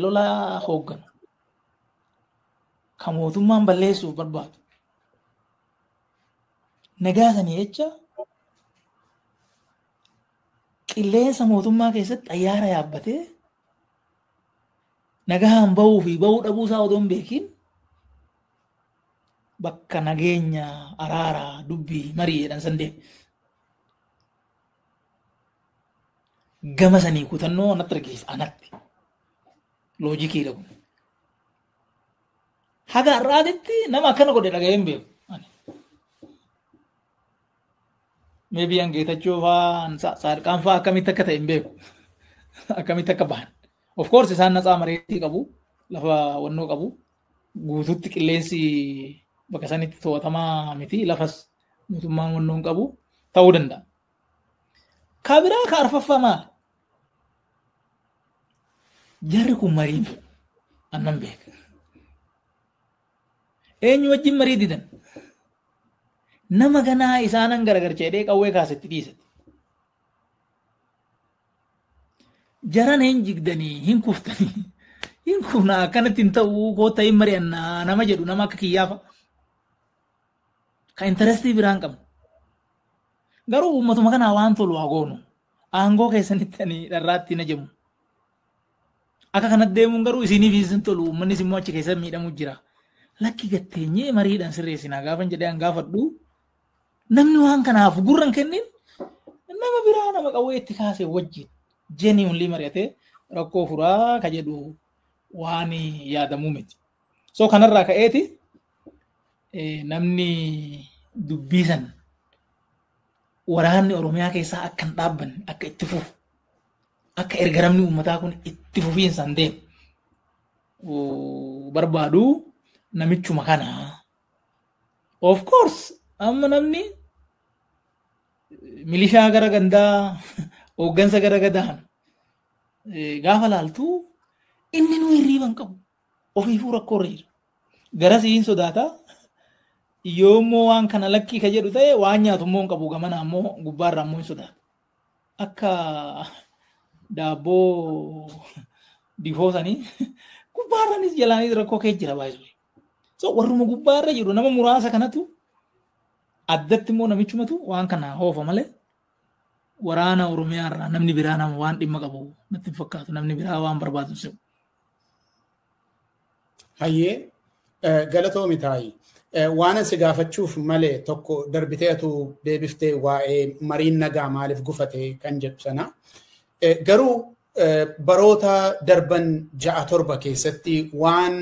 lolaa hoogganu kan mootummaan balleessuuf barbaadu nagaa sanii jecha qilleensa mootummaa keessatti xayyaara yaabbatee nagaan bahuu fi bahuu dhabuu isaa odoo hin beekin bakka nageenya araaraa dubbii marii jedhan san deemu. Gama sanii kutannoo anatti argisiisa anatti loojikiidha kun. Haga har'aatitti nama akkana godhe dhaga'ee hin beeku. Maybe an Geetachoo fa'aa Saarqaan fa'aa akkamitti akka ta'e hin beeku. Akkamitti akka bahan. Of course isaan natsaa mareetii qabu. Lafa wannoo qabu. Guutuutti qilleensi bakka sanitti to'atamaa miti. Lafas mootummaan wannoon qabu ta'uu danda'a. Ka biraa ka arfaffaa maali? Jarri kun mariin annan beeka. Eenyu wajjin marii didan? Nama ganaa isaanan garagarcheedhee qawwee kaasetti dhiisate. Jaran hin jigdanii, hin kuftanii, hin kufnaa akkanatti hin ta'uu koota hin mari'annaa nama jedhu nama akka kiyyaafa. Ka intarestii biraan qabu. Garuu uummatuma kanaa waan tolu haa goonu. Aangoo keessanitti ani dharraatti na jemu. Akka kanatti deemuun garuu isiniif isin tolu uummannis immoo achi keessa miidhamu jira. Lakki gatteenyee mariidhaan sirreessinaa gaafan jedhee an gaafadhu. Namni waan kanaaf gurran kennin nama biraa nama qawwee itti kaasee wajjin genuinely mari'atee rakkoo furaa ka jedhu waan yaadamuu miti. So kanarraa ka'eeti namni dubbisan waraanni Oromiyaa keessaa akka hin dhaabbanne akka itti fufu akka ergaramni uummataa kun itti fufiinsaan deemu barbaadu namichuma kana. Of course amma namni milishaa gara gandaa hooggansa gara gadaan gaafa laaltu inni nu hirriiban qabu ofiifuu rakkoo irra jira. Gara siin sodaata yoommoo waan kana lakkii ka jedhu ta'e waan nyaatu immoo hin qabu gamana ammoo gubbaarraa ammoo hin sodaata. Akka daabboo difoosanii gubbaarraanis jalaanis rakkoo kee jira baay'ee. So warruma gubbaarra jiru nama muraasa kanatu addatti immoo namichumatu waan kana hoofa malee waraana Oromiyaa irraa namni biraa nama waan dhimma qabu natti fakkaatu namni biraa waan barbaadu se'u.
Hayyee galatoomi taa'ii. Waan si gaafachuuf malee tokko darbiteetu deebiftee waa'ee mariin nagaa maaliif gufate kan jedhu sana. Garuu baroota darban 6-7 keessatti waan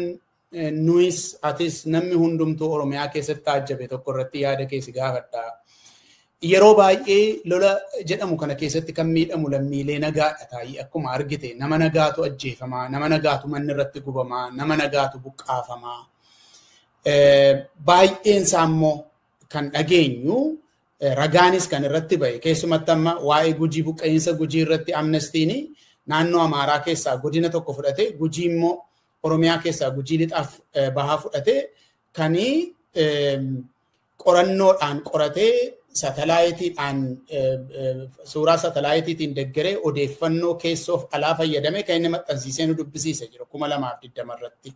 nuyis atis namni hundumtuu Oromiyaa keessatti ajjabe tokko irratti yaada keessa gaafadha. Yeroo baay'ee lola jedhamu kana keessatti kan miidhamu lammiilee nagaadha taa'ii akkuma argite nama nagaatu ajjeefamaa, nama nagaatu manni irratti gubamaa, nama nagaatu buqqaafamaa. Baay'een isaa immoo kan dhageenyu ragaanis kan irratti bahe keessumatti amma waa'ee Gujii buqqa'iinsa Gujii irratti amnestiini naannoo Amaaraa keessaa godina tokko fudhate Gujii immoo Oromiyaa keessaa Gujii lixaaf bahaa fudhate kanii qorannoodhaan qoratee satalaayitiidhaan suuraa satalaayitiitiin deggeree odeeffannoo keessoof alaa fayyadame kan inni maxxansiisee nu dubbisiise jira 2020 irratti.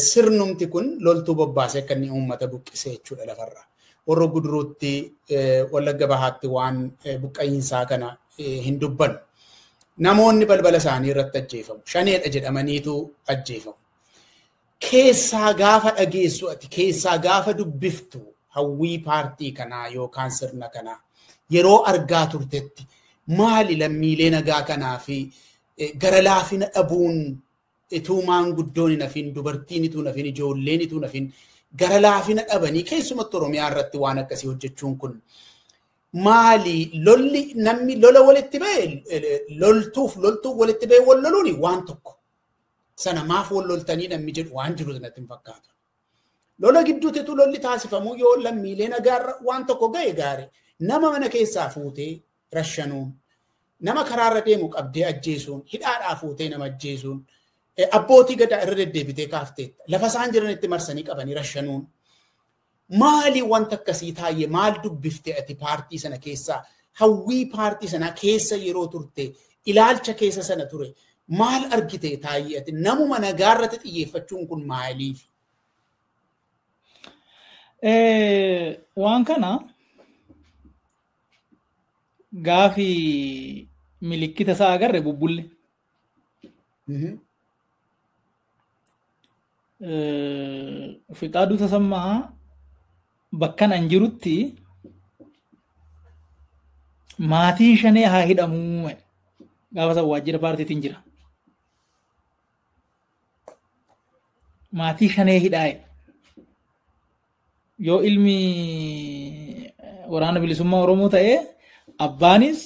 Sirnumti kun loltuu bobbaasee akka inni uummata buqqisee jechuudha lafarraa. Warra Guduruutti Wallagga Bahaatti waan buqqa'iinsaa kana hin dubbannu. Namoonni balbala isaanii irratti ajjeefamu. Shaneedha jedhamaniitu ajjeefamu. Keessaa gaafa dhageessu ati keessaa gaafa dubbiftu hawwii paartii kanaa yookaan sirna kanaa yeroo argaa turtetti maali lammiilee nagaa kanaa fi gara laafina dhabuun ituu maanguddoon hin hafin dubartiin ituu hin hafin ijoolleen ituu hin hafin gara laafina dhabanii keessumatti Oromiyaa irratti waan akkasii hojjechuun kun maali lolli namni lola walitti ba'e loltuuf walitti ba'e wal loluuni waan tokko sana maaf wal loltanii namni jedhu waan jiru sanatti hin fakkaatu. Lola gidduutti lolli taasifamuu yoo lammiilee nagaarra waan tokko ga'e gaari nama mana keessaa fuutee rashanuun nama karaarra deemu qabdee ajjeesuun hidhaadhaa fuutee nama ajjeesuun abbootii gadaa irra deddeebitee kaafteetta lafa isaan jiranitti marsanii qabanii rashanuun maali wanta akkasii taayee maal dubbiftee ati paartii sana keessaa hawwii paartii sana keessa yeroo turte ilaalcha keessa sana ture maal argite taayee ati namuma nagaarratti xiyyeeffachuun kun maaliif?
Waan kana gaafi milikkita isaa agarre bubbulle. Fiqaaduu Tasammaa bakkan an jirutti maatiin shanee haa hidhamuu gaafa san waajjira paartiitiin jira. Maatii shanee hidhaa yoo ilmi waraana bilisummaa Oromoo ta'ee abbaanis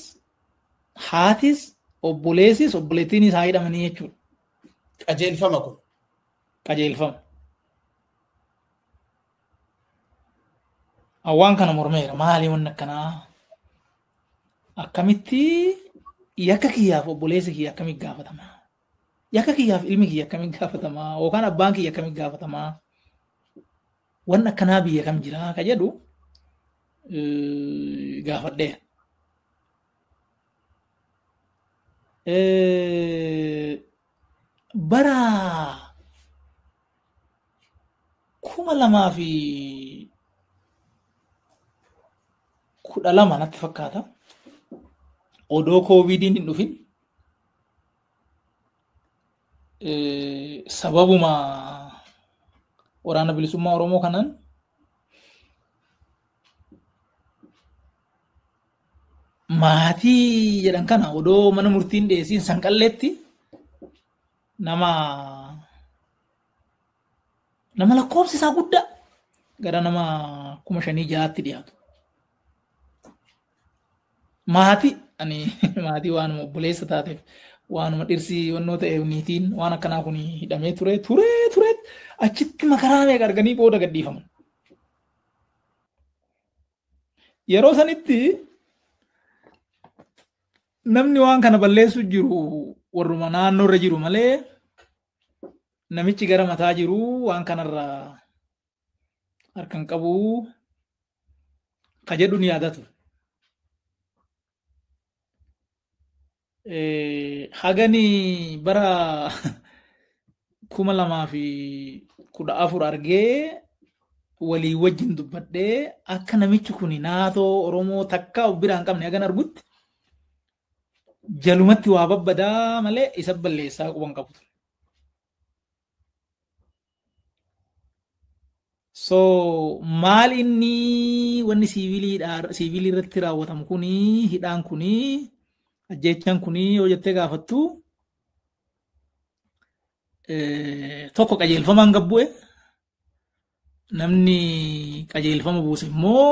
haatis obboleessis obboleettiinis haa hidhamanii jechuudha.
Qajeelfama kun.
Qajeelfama. Awwaan kana mormeera maali wanna akkanaa akkamitti yakka kiyyaaf obboleessi kiyya akkamitti gaafatamaa yakka kiyyaaf ilmi kiyya akkamitti gaafatamaa yookaan abbaan kiyya akkamitti gaafatamaa wanna akkanaa biyya kam jira ka jedhu gaafadhee. Bara 2012 natti fakkaata odoo koovidiin hin dhufin sababuma waraana bilisummaa Oromoo kanaan maatii jedhan kana odoo mana murtiin dhiyeessiin sanqalleetti nama lakkoofsi isaa guddaa gara nama 5,600 dhiyaatu. Maatii ani maatii waanuma obboleessa taateef waanuma dhirsi wannoo ta'eef niitiin waan akkanaa kun hidhamee ture achitti makaraa meeqa arganii booda gadhiifaman. Yeroo sanitti namni waan kana balleessu jiru warruma naannoo irra jiru malee namichi gara mataa jiru waan kanarra harkan qabu ka jedhu ni yaadatu. Hagani bara 2014 argee walii wajjin dubbadhee akka namichi kun naatoo Oromoo takka of biraan qabne hagan argutti jalumatti waa babbadaa malee isa balleessaa quban qabu. So maal inni wanni siviilii irratti raawwatamu kuni hidhaan kuni ajjechaan kuni yoo jettee gaafattu tokko qajeelfamaan gabbu'e namni qajeelfama buuse immoo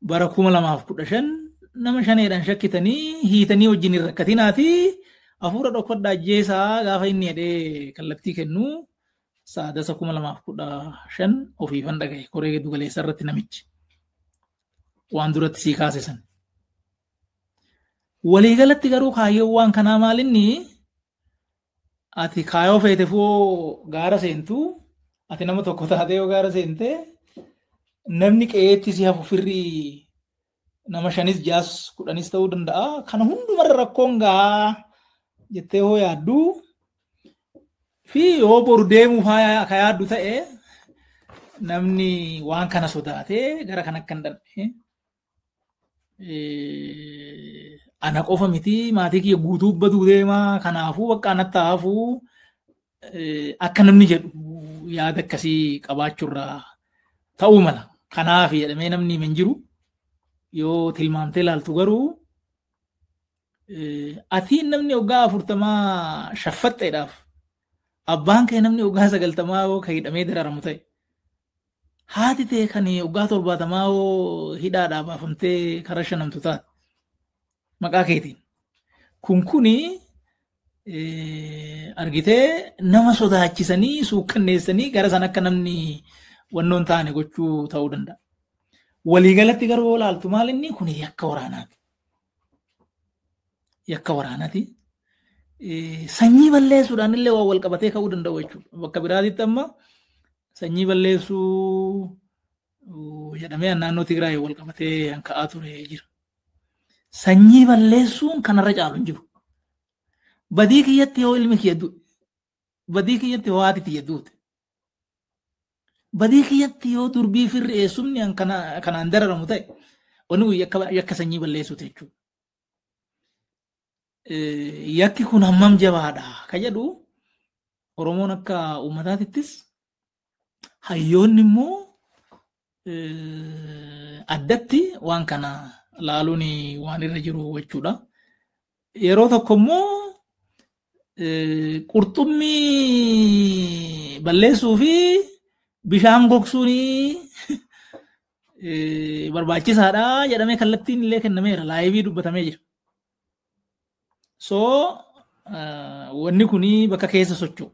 bara 2015 nama shaneedhaan shakkitanii hiitanii wajjin hin rakkatinaati hafuura dhokfadhaa ajjeesaa gaafa inni jedhee kallattii kennu saadasa 2015 ofiifan dhagaye koree giddu galeessa irratti namichi waan duratti sii kaase san. Waliigalatti garuu kaayyoo waan kanaa maalinni ati kaayoo feete foo gaara seentu ati nama tokko taatee yoo gaara seente namni qe'eetti si hafu firrii nama 5 6 10 ta'uu danda'a. Kana hundumarra rakkoon gaa jettee hoo yaaddu fi yoo boru deemuu ka yaaddu ta'e namni waan kana sodaatee gara kan akka hin dhandhe. Ana qofa miti maatii kiyya guutuu baduu deemaa kanaafuu bakka anatti haafuu akka namni jedhu yaada akkasii qabaachuurraa ta'uu mala. Kanaaf jedhamee namni hin jiru yoo tilmaamtee ilaaltu garuu atiin namni waggaa 40 shaffaxxeedhaaf abbaan kee namni waggaa 90 kan hidhamee dararamu ta'e haati ta'e kan waggaa 70 hidhaadhaa baafamtee karaa shanamtu taate maqaa keetiin kuni argitee nama sodaachisanii suukkanneessanii gara san akka namni wannoon taane gochuu ta'uu danda'a. Waliigalatti garuu ilaaltu maal inni kun yakka waraanaati. Yakka waraanaati. Sanyii balleessuudhaan illee waan wal qabatee ka'uu danda'u jechuudha. Bakka biraatitti amma sanyii balleessuu jedhamee naannoo Tigraay wal qabatee ka'aa ture jira. Sanyii balleessuun kanarra caalu hin jiru. Badii kiyyatti yoo ilmi kiyya du'e, badii kiyyatti yoo haati kiyya duute, badii kiyyatti yoo durbii firri eessumni kanaan dararamu ta'e, wanni kun yakka sanyii balleessuuti jechuudha. Yakki kun hammam jabaadha ka jedhu Oromoon akka uummataatittis hayyoonni immoo addatti waan kana laaluun waan irra jiru jechuudha. Yeroo tokko immoo qurxummii balleessuu fi bishaan gogsuun barbaachisaadha jedhamee kallattiin illee kennameera laayivii dubbatamee jira. So wanni kun bakka keessa socho'u.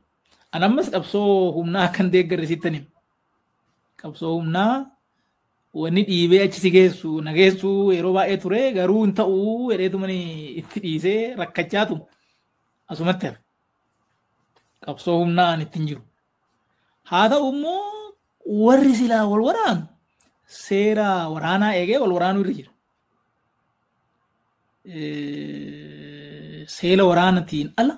An ammas qabsoo humnaa akkan deeggarre sittan hima. Qabsoo humnaa wanni dhiibee achi si geessu nageessu yeroo baay'ee ture garuu hin ta'u jedheetu itti dhiisee rakkachaatu asumatti hafe. Qabsoo humnaa an ittiin jiru. Haa ta'u immoo warri silaa wal waraanu seera waraanaa eegee wal waraanuu irra jira. Seera waraanaatiin ala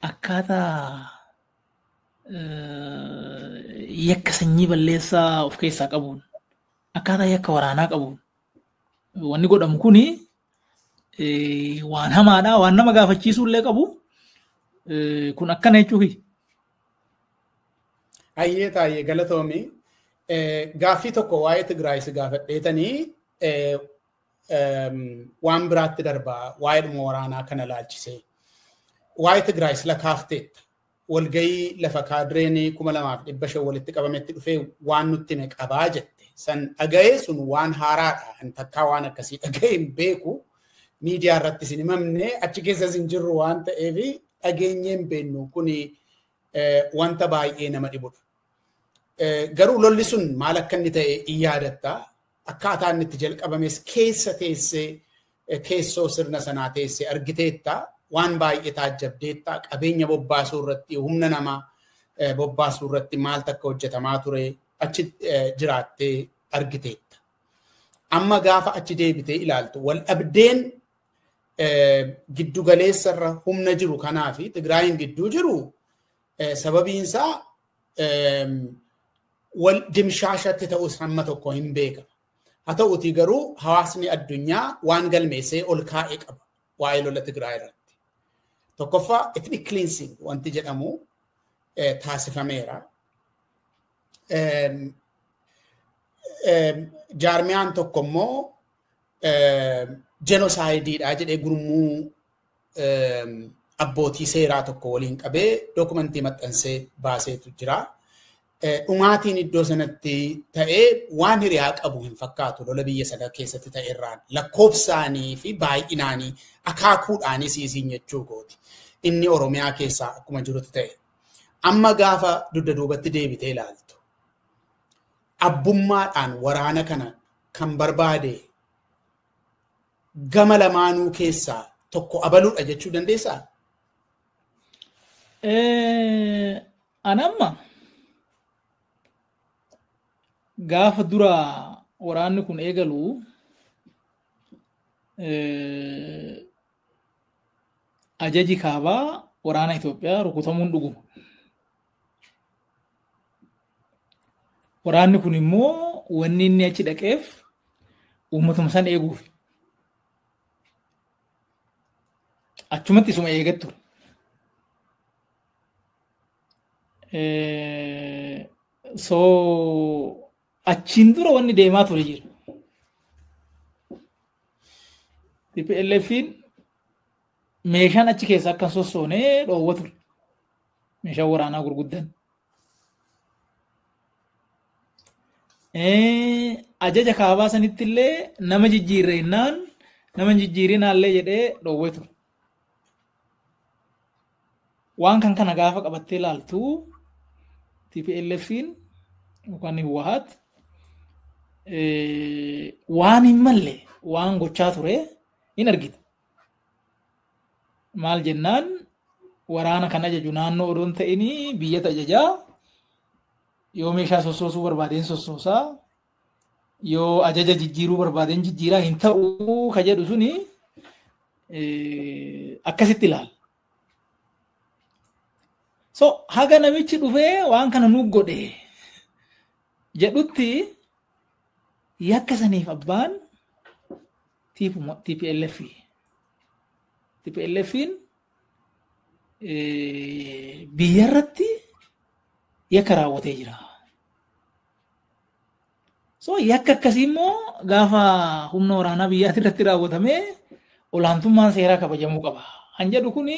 akkaataa yakka sanyii balleessaa of keessaa qabuun akkaataa yakka waraanaa qabuun wanni godhamu kuni waan hamaadha waan nama gaafachiisuu illee qabu kun akkana jechuufi.
Ayyee taayee galatoomii gaaffii tokko waa'ee Tigraay si gaafadheetanii waan biraatti darbaa waa'ee dhuma waraanaa kana laalchisee waa'ee Tigraay sila kaafteetta walgayii lafa kaadireen 2500 walitti qabametti dhufee waan nutti ne qabaa jette san dhaga'ee sun waan haaraadha an takkaa waan akkasii dhaga'ee hin beeku miidiyaa irratti sin himamne achi keessa sin jirru waan ta'eef dhageenyee hin beeknu kun wanta baay'ee nama dhibudha. Garuu lolli sun maal akka inni ta'e in yaadatta akkaataa inni itti jalqabames keessa teessee keessoo sirna sanaa teessee argiteetta waan baay'ee taajjabdeetta qabeenya bobbaasuu irratti humna namaa bobbaasuu irratti maal takka hojjetamaa ture achi jiraattee argiteetta. Amma gaafa achi deebitee ilaaltu wal dhabdeen giddu galeessarra humna jiru kanaa fi Tigraayin gidduu jiru sababiinsaa wal dimshaashatti ta'us hamma tokko hin beekama. Haa ta'uutii garuu hawaasni addunyaa waan galmeessee ol kaa'ee qaba waa'ee lola Tigraay irratti. Tokkoffaa ethnic cleansing wanti jedhamu taasifameera. Jaarmiyaan tokko immoo genocideedha jedhee gurmuu abbootii seeraa tokko waliin qabee dookumentii maxxansee baaseetu jira. Dhumaatiin iddoo sanatti ta'ee waan hiriyaa qabu hin fakkaatu lola biyya sana keessatti ta'e irraan lakkoofsaanii fi baay'inaanii akaakuudhaanis isiin jechuu gooti. Inni Oromiyaa keessaa akkuma jirutti ta'e. Amma gaafa dugda duubatti deebitee ilaaltu. Abbummaadhaan waraana kana kan barbaade gama lamaanuu keessaa tokko abaluudha jechuu dandeessaa?
Anamma gaafa dura waraanni kun eegalu ajaji kaabaa waraana Itoophiyaa rukutamuun dhuguma. Waraanni kun immoo wanni inni achi dhaqeef uummatuma san eeguuf. Achumatti isuma eegattu. So achiin dura wanni deemaa ture jira. TPLF'n meeshaan achi keessa akka sossoonee dhoowwa ture. meeshaa waraanaa gurguddan. Ajaja kaabaa sanitti illee nama jijjiirreennaan nama jijjiirinaallee jedhee dhoowwee ture. Waan kan kana gaafa qabattee ilaaltu TPLF'n yookaan Hawwaat waan hin malle waan gochaa ture hin argita. Maal jennaan waraana kan ajaju naannoo odoon ta'inii biyyata ajajaa yoo meeshaa sossoosuu barbaadeen sossoosaa yoo ajaja jijjiiruu barbaadeen jijjiiraa hin ta'uu ka jedhu suni akkasitti ilaala. So haga namichi dhufee waan kana nu godhe jedhutti yakka saniif abbaan TPLF. TPLF'n biyya irratti yakka raawwatee jira. So yakka akkasii immoo gaafa humna waraanaa biyyaatti irratti raawwatamee olaantummaan seeraa kabajamuu qaba. Han jedhu kuni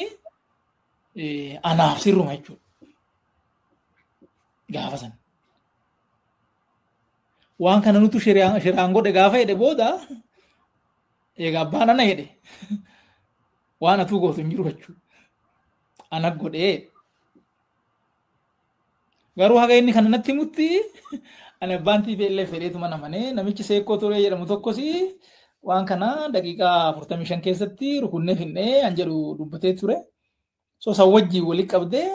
anaaf sirruma jechuudha. Gaafa san. Waan kana nutu shiraan godhe gaafa jedhe booda egaa abbaan ana jedhe waan atuu gootu hin jiru jechuudha. Ana godhee garuu haga inni kana natti himutti ani abbaan TPLF fedheetuma namanee namichi seekkoo ture jedhamu tokkos waan kana daqiiqaa 45 keessatti rukunnee finnee an jedhu dubbatee ture. So san wajjii walitti qabdee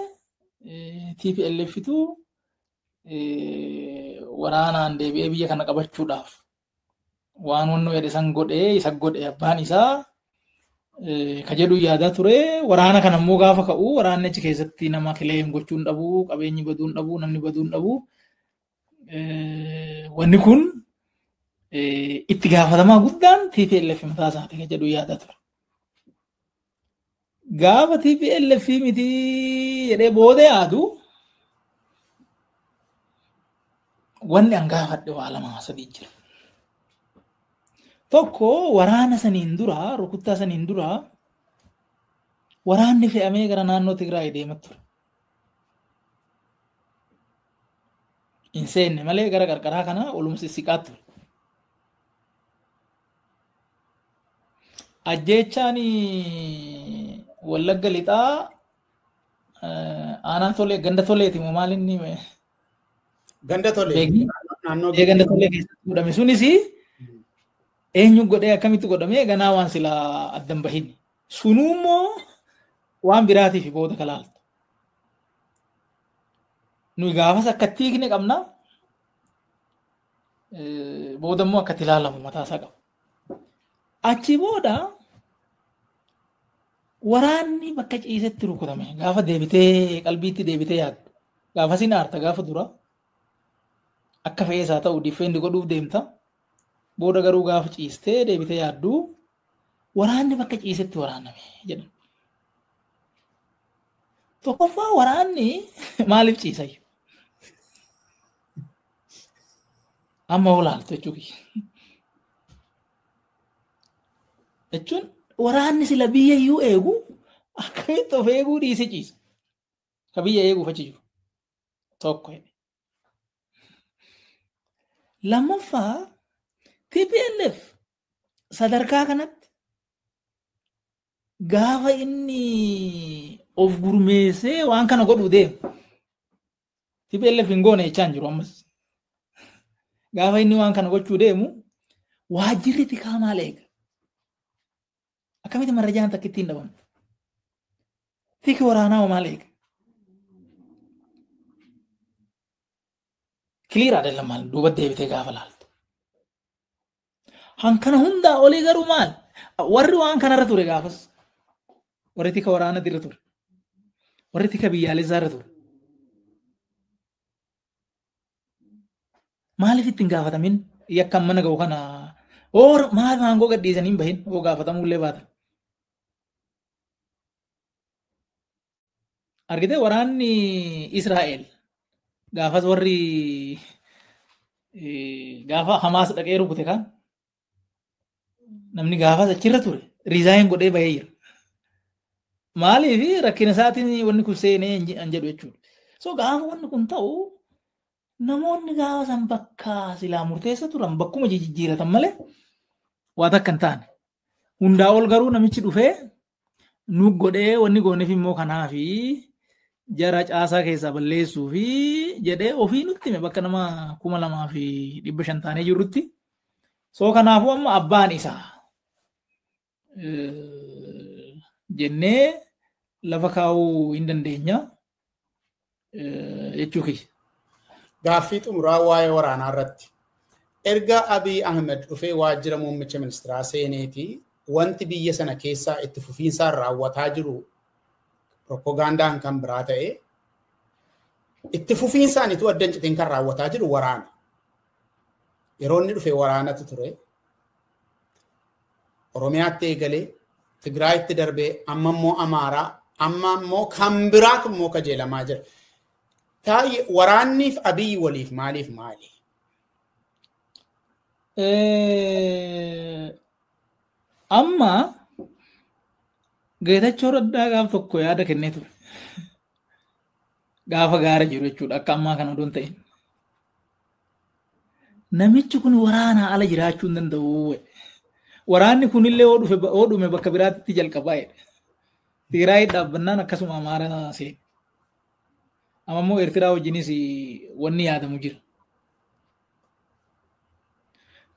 TPLFtu waraanaan deebi'ee biyya kana qabachuudhaaf waan wannoo jedhe san godhee isa godhe abbaan isaa ka jedhu yaadaa ture. Waraana kana immoo gaafa ka'u waraanni achi keessatti nama kileem gochuun dhabu, qabeenyi baduun dhabu, namni baduun dhabu. Wanni kun itti gaafatamaa guddaan TPLF mataa isaati ka jedhu yaadaa ture. Gaafa TPLF miti jedhee booda yaadu wanni an gaafadhe waa lama sadii jira. Tokko waraana saniin dura rukuttaa saniin dura waraanni fe'amee gara naannoo Tigraay deemaa ture. Hin seenne malee gara qarqaraa kana oluma sissiqaa ture. Ajjeechaan Wallagga lixaa aanaa tolee ganda toleeti moo maal inni
Ganda tolee.
Ganda tolee keessatti godhame sunis eenyu godhee akkamitti godhame ganaa waan sila addan bahin. Sunummoo waan biraatiif booda kalaaltu. Nuyi gaafas akkatti hiikne qabna. Booda immoo akkatti ilaalamu mataa isaa qaba. Achi booda waraanni bakka ciisetti rukutame gaafa deebitee qalbiitti deebitee yaaddu. Gaafa sin aarta gaafa dura akka fe'eesaa ta'u difeendi godhuuf deemta. Booda garuu gaafa ciistee deebitee yaaddu waraanni bakka ciisetti waraaname jedhan. Tokkoffaa waraanni maaliif ciisayyu? Amma olaaltu jechuudha. Jechuun waraanni sila biyya iyyuu eegu akkamitti of eeguu dhiise ciisa. Ka biyya eeguuf achi jiru. Tokko. Lammaffaa TPLF sadarkaa kanatti gaafa inni of gurmeessee waan kana godhuu deemu. TPLF hin goone jechaan jiru ammas. Gaafa inni waan kana gochuu deemu waajjirri tikaa maal eega? Akkamitti marrajaan takka ittiin dhabamtu? Tiki waraanaa maal eega? Kiliiraa dhala maal duuba deebitee gaafa laaltu. Hankana hundaa olii garuu maal? Warri waan kanarra ture gaafas. Warri tika waraanaa dirra ture. Warri tika biyyaalessaa irra ture. Maaliif ittiin gaafatamin yakkan mana ga'u kana maal maangoo gadhiisanii hin bahin oo gaafatamullee baatan. Argitee waraanni Israa'el gaafas warri gaafa Hamaas dhaqee rukute kan namni gaafas achirra ture riizaayin godhee bahee jira. maaliif rakkina isaatiin wanni kun seenee an jedhu jechuudha. So gaafa wanni kun ta'u namoonni gaafa san bakka silaa murteessa turan bakkuma jijjiiratan malee waa takka hin taane. Hundaa ol garuu namichi dhufee nu godhee wanni gooneef immoo kanaafi jara caasaa keessaa balleessuu fi jedhee ofii nutti hime bakka nama 2,500 taanee jirrutti. So kanaafuu amma abbaan isaa jennee lafa kaa'uu hin dandeenya jechuu kiyya.
Gaaffii xumuraa waa'ee waraanaa irratti. Erga Abiy Ahmed dhufee waajjira muummicha ministeeraa seeneetii wanti biyya sana keessaa itti fufiinsaan raawwataa jiru propagandaan kan biraa ta'e itti fufiinsaan itti addan citiin kan raawwataa jiru waraana. Yeroo inni dhufee waraanatu ture. Oromiyaatti eegalee Tigraayitti darbee amma immoo Amaaraa amma immoo kan biraatu immoo kajeelamaa jira. Taayee waraanniif Abiy waliif maaliif maali?
Amma Geetachoo Raddaa gaafa tokko yaada kennee ture. Gaafa gaara jiru jechuudha akka ammaa kana odoon ta'in. Namichi kun waraanaa ala jiraachuu hin danda'u. Waraanni kunillee oo dhume bakka biraatti jalqabaa jedhe. Tigraay dhaabbannaan akkasuma Amaaraa seene. Amma immoo Eertiraa wajjinis wanni yaadamu jira.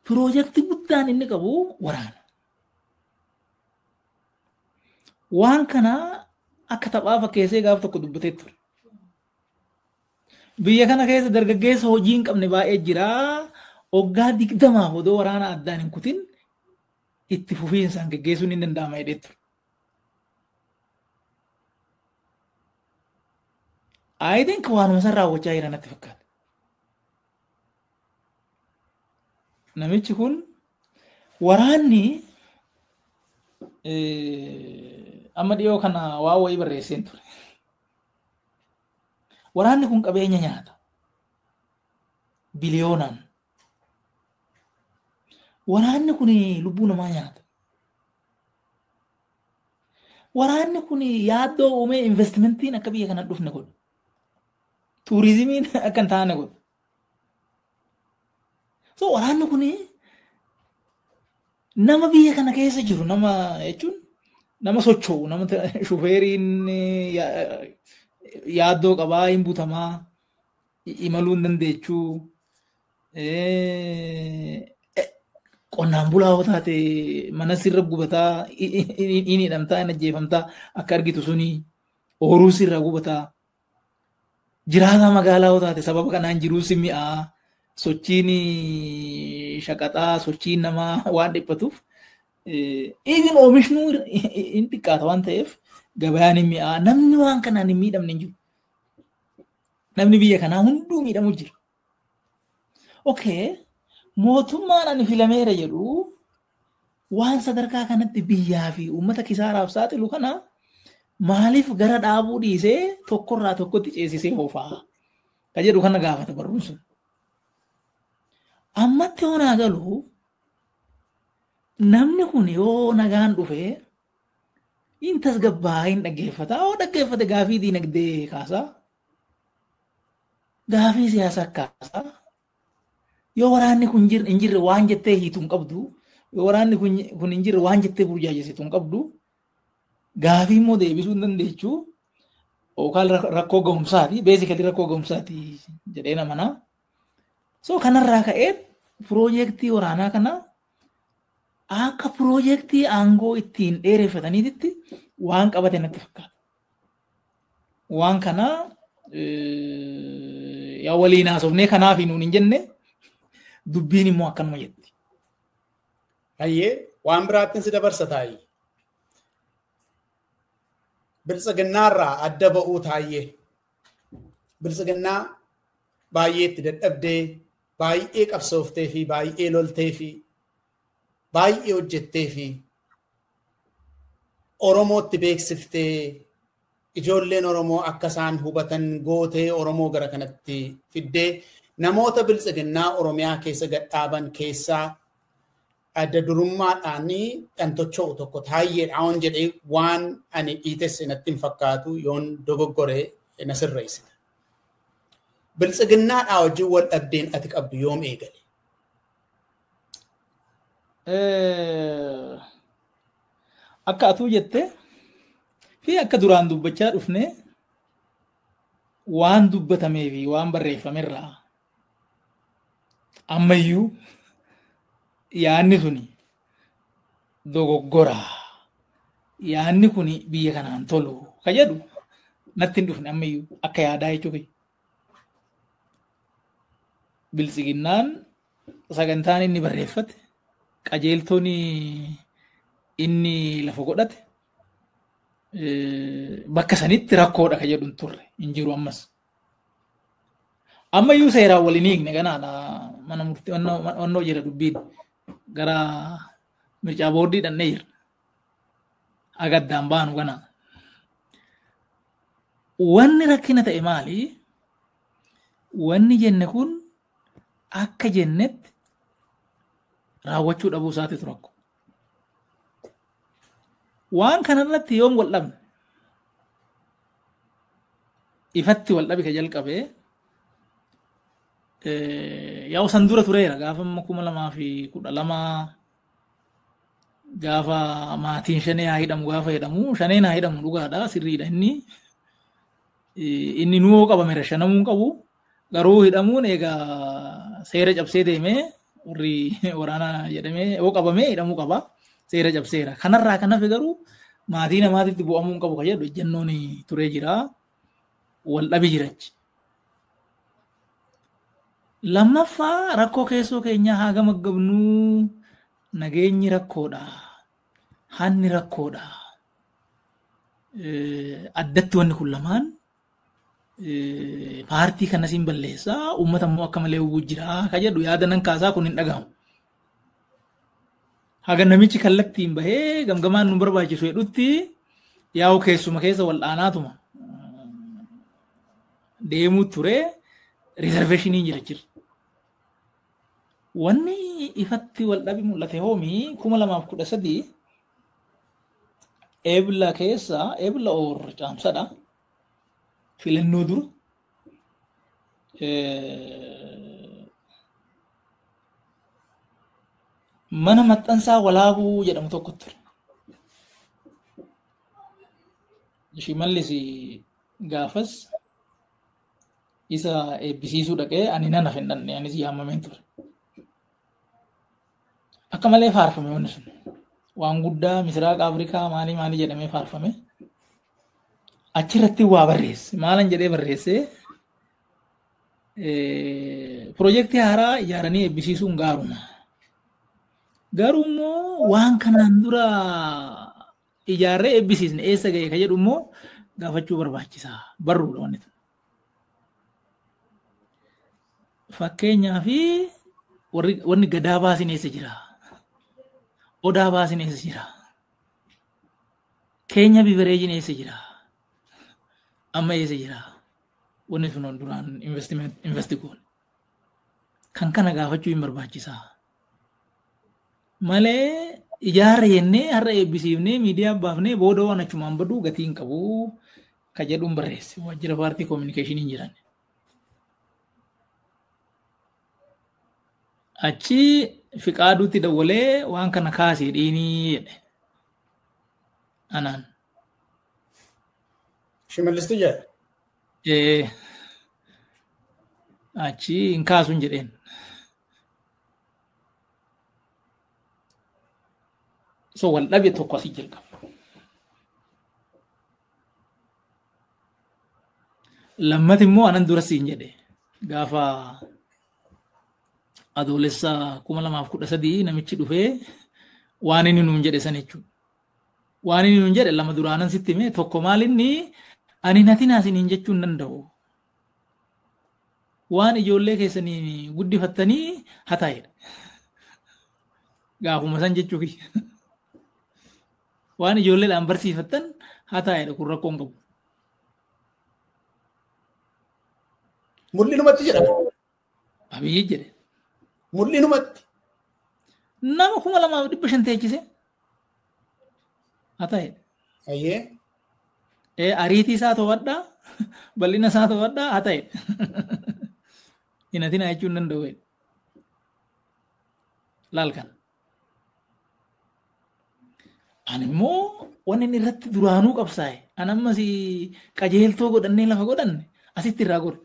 Piroojeektii guddaan inni qabu waraana. Waan kana akka taphaa fakkeessee gaafa tokko dubbatee ture. Biyya kana keessa dargaggeessa hojii hin qabne baay'ee jira. Waggaa 20 odoo waraana addaan hin kutin itti fufiinsaan geggeessuun hin danda'ama jedhee ture. I think waanuma san raawwachaa jira natti fakkaata. Namichi kun waraanni amma dhiyoo kana waa wayii barreesseen ture. Waraanni kun qabeenya nyaata. Biliyoonaan. Waraanni kun lubbuu namaa nyaata. Waraanni kun yaaddoo uumee investimentiin akka biyya kana dhufne godhu. Turizimiin akka hin taane godhu. So waraanni kun nama biyya kana keessa jiru nama jechuun nama socho'u nama shufeeriin yaaddoo qabaa hin butamaa imaluu hin dandeechuu qonnaan bulaa yoo taate mana sirra gubataa inni hidhamtaa inni ajjeefamtaa akka argitu suni ooruu sirra gubataa jiraataa magaalaa yoo taate sababa kanaan jiruu si mi'aa sochiin shaqaxaa sochiin namaa waan dhiphatuuf even oomishnuu hin xiqqaata waan ta'eef gabayaan hin mi'aa namni waan kanaan hin miidhamne hin jiru. Namni biyya kanaa hunduu miidhamu jira. Okay, mootummaan ani filameera jedhu waan sadarkaa kanatti biyyaa fi uummata kisaaraaf saaxilu kana maaliif gara dhaabuu dhiisee tokkorraa tokkotti ceesisee oofaa? Ka jedhu kana gaafata barruun sun. Ammatti yoo naa galu namni kun yoo nagaan dhufee hin tasgabbaa hin dhaggeeffata. Oo dhaggeeffate gaafii diinagdee kaasaa. Gaafii siyaasaa kaasaa. Yoo waraanni kun hin jirre waan jettee hiitu hin qabdu. Yoo waraanni kun hin jirre waan jettee burjaajessitu hin qabdu. Gaafii immoo deebisuu hin dandeechuu. Yookaan rakkoo ga'umsaati. Beesikali rakkoo ga'umsaati jedhee namanaa. So kanarraa ka'ee piroojeektii waraanaa kana akka piroojeektii aangoo ittiin dheereffataniitti waan qabate natti fakkaata. Waan kana yaa waliin haasofnee kanaaf nuun hin jenne dubbiin immoo akkanuma jetti.
Hayyee waan biraattiin si dabarsa taayee. Biltsiginnaarraa adda ba'uu taayee. Biltsiginnaa baay'ee itti dadhabdee baay'ee qabsooftee fi baay'ee loltee fi baay'ee hojjettee fi Oromootti beeksiftee ijoolleen Oromoo akka isaan hubatan gootee Oromoo gara kanatti fiddee namoota biltsiginnaa Oromiyaa keessa gadhaaban keessaa adda durummaadhaan kan tocho'u tokko taayyeedhaan jedhee waan ani dhiites natti hin fakkaatu yoon dogoggore na sirreessita. Biltsiginnaadhaa wajjin wal dhabdeen ati qabdu yoom eegale?
Akka atuu jette fi akka duraan dubbachaa dhufne waan dubbatamee fi waan barreeffamerraa ammayyuu yaanni suni dogoggora yaanni kun biyya kanaan tolu ka jedhu natti hin dhufne ammayyuu akka yaadaa jechuudha. Biltsiginnaan sagantaan inni barreeffate qajeeltoon inni lafa godhate bakka sanitti rakkoodha ka jedhu turre hin jiru ammas. Ammayyuu seeraan waliin hiikne ganaadha mana murtii onnoo jira dubbiin gara mircaa boordii dhannee jira. Agaddaan baanu ganaa. Wanni rakkina ta'e maali? Wanni jenne kun akka jennetti raawwachuu dhabuu isaatiitu rakko. Waan kanarratti yoom wal dhabne ifatti wal dhabi ka jalqabee yaa'u san dura tureera gaafa 2012 gaafa maatiin shanee haa hidhamu gaafa jedhamu shaneen haa hidhamu dhugaadha sirriidha inni nuwoo qabameera shanamuu qabu garuu hidhamuun egaa seera cabsee deemee warri waraanaa jedhamee yoo qabamee hidhamuu qaba seera cabseera kanarraa kan hafe garuu maatii namaatitti bu'amuu qabu ka jedhu ejjennoon turee jira wal dhabi jirachi. Lammaffaa rakkoo keessoo keenyaa haa gamaggabnuu nageenyi rakkoodha hanni rakkoodha addatti wanni kun lamaan paartii kanas hin balleessaa uummata immoo akka malee hubuu jira ka jedhu yaada nan kaasaa kun hin dhagahamu. Haga namichi kallattiin bahee gamgamaan nu barbaachisu jedhutti yaa'u keessuma keessa wal dhaanaatuma deemuu ture riizarveeshiniin jira jira. Wanni ifatti wal dhabi mul'ate hoomii 2013 eebla keessa eebla or caamsadha filannoo dura mana maxxansaa walaabuu jedhamu tokko ture. Shimallis gaafas isa eebbisiisuu dhaqee ani nan hafe hin dhanne anis yaamameen ture. Akka malee faarfame wanni sun waan guddaa misiraaqa Afrikaa maalii jedhamee faarfame. Achirratti waa barreesse maalan jedhee barreesse piroojeektii haaraa ijaaranii eebbisiisuun gaaruma. Garuu immoo waan kanaan dura ijaarree eebbisiisne eessa ga'e ka jedhu immoo gaafachuu barbaachisaa barruudha wanni kun. Fakkeenyaaf wanni gadaa baasin eessa jira? Odaa baasin eessa jira? Keenya bibereejin eessa jira? Amma eessa jira? Wanni sun duraan investi goone. Kan kana gaafachuu hin barbaachisaa. Malee ijaarra jennee har'a eebbisiifnee miidiyaa baafnee booda waan achumaan baduu gatiin qabu ka jedhuun barreesse waajjira paartii koominikeeshiniin jiran. Achi fiqaaduutti dawwalee waan kana kaasee dhiinii jedhe. Anaan.
Shimallistu jedhe?
Achi hin kaasuun jedheen. So wal dhabe tokko asii jalqaba. Lammata immoo anan dura siin jedhe gaafa adoolessa 2013 namichi dhufee waan inni nuun jedhe san jechuudha. Waan inni nuun jedhe lama duraanan sitti hime tokko maalinni ani nati naasiniin jechuu hin danda'u. Waan ijoollee keessanii guddifattanii hataa'edha. Gaafuma san jechuu kiyya. Waan ijoolleedhaan barsiifattan hataa'edha kun rakkoon qabu.
Mul'inumatti jedhama.
Abiyyi jedhe.
Mul'inumatti.
nama 2,500 teechise haa ta'e. Ariitii isaa to'adhaa bal'ina isaa to'adhaa haa ta'e. Hinatina jechuun hin danda'u. Laal kan. Ani immoo wanni inni irratti duraanuu qabsaa'e. Ani ammas qajeeltoo godhannee lafa godhanne asitti irraa godhe.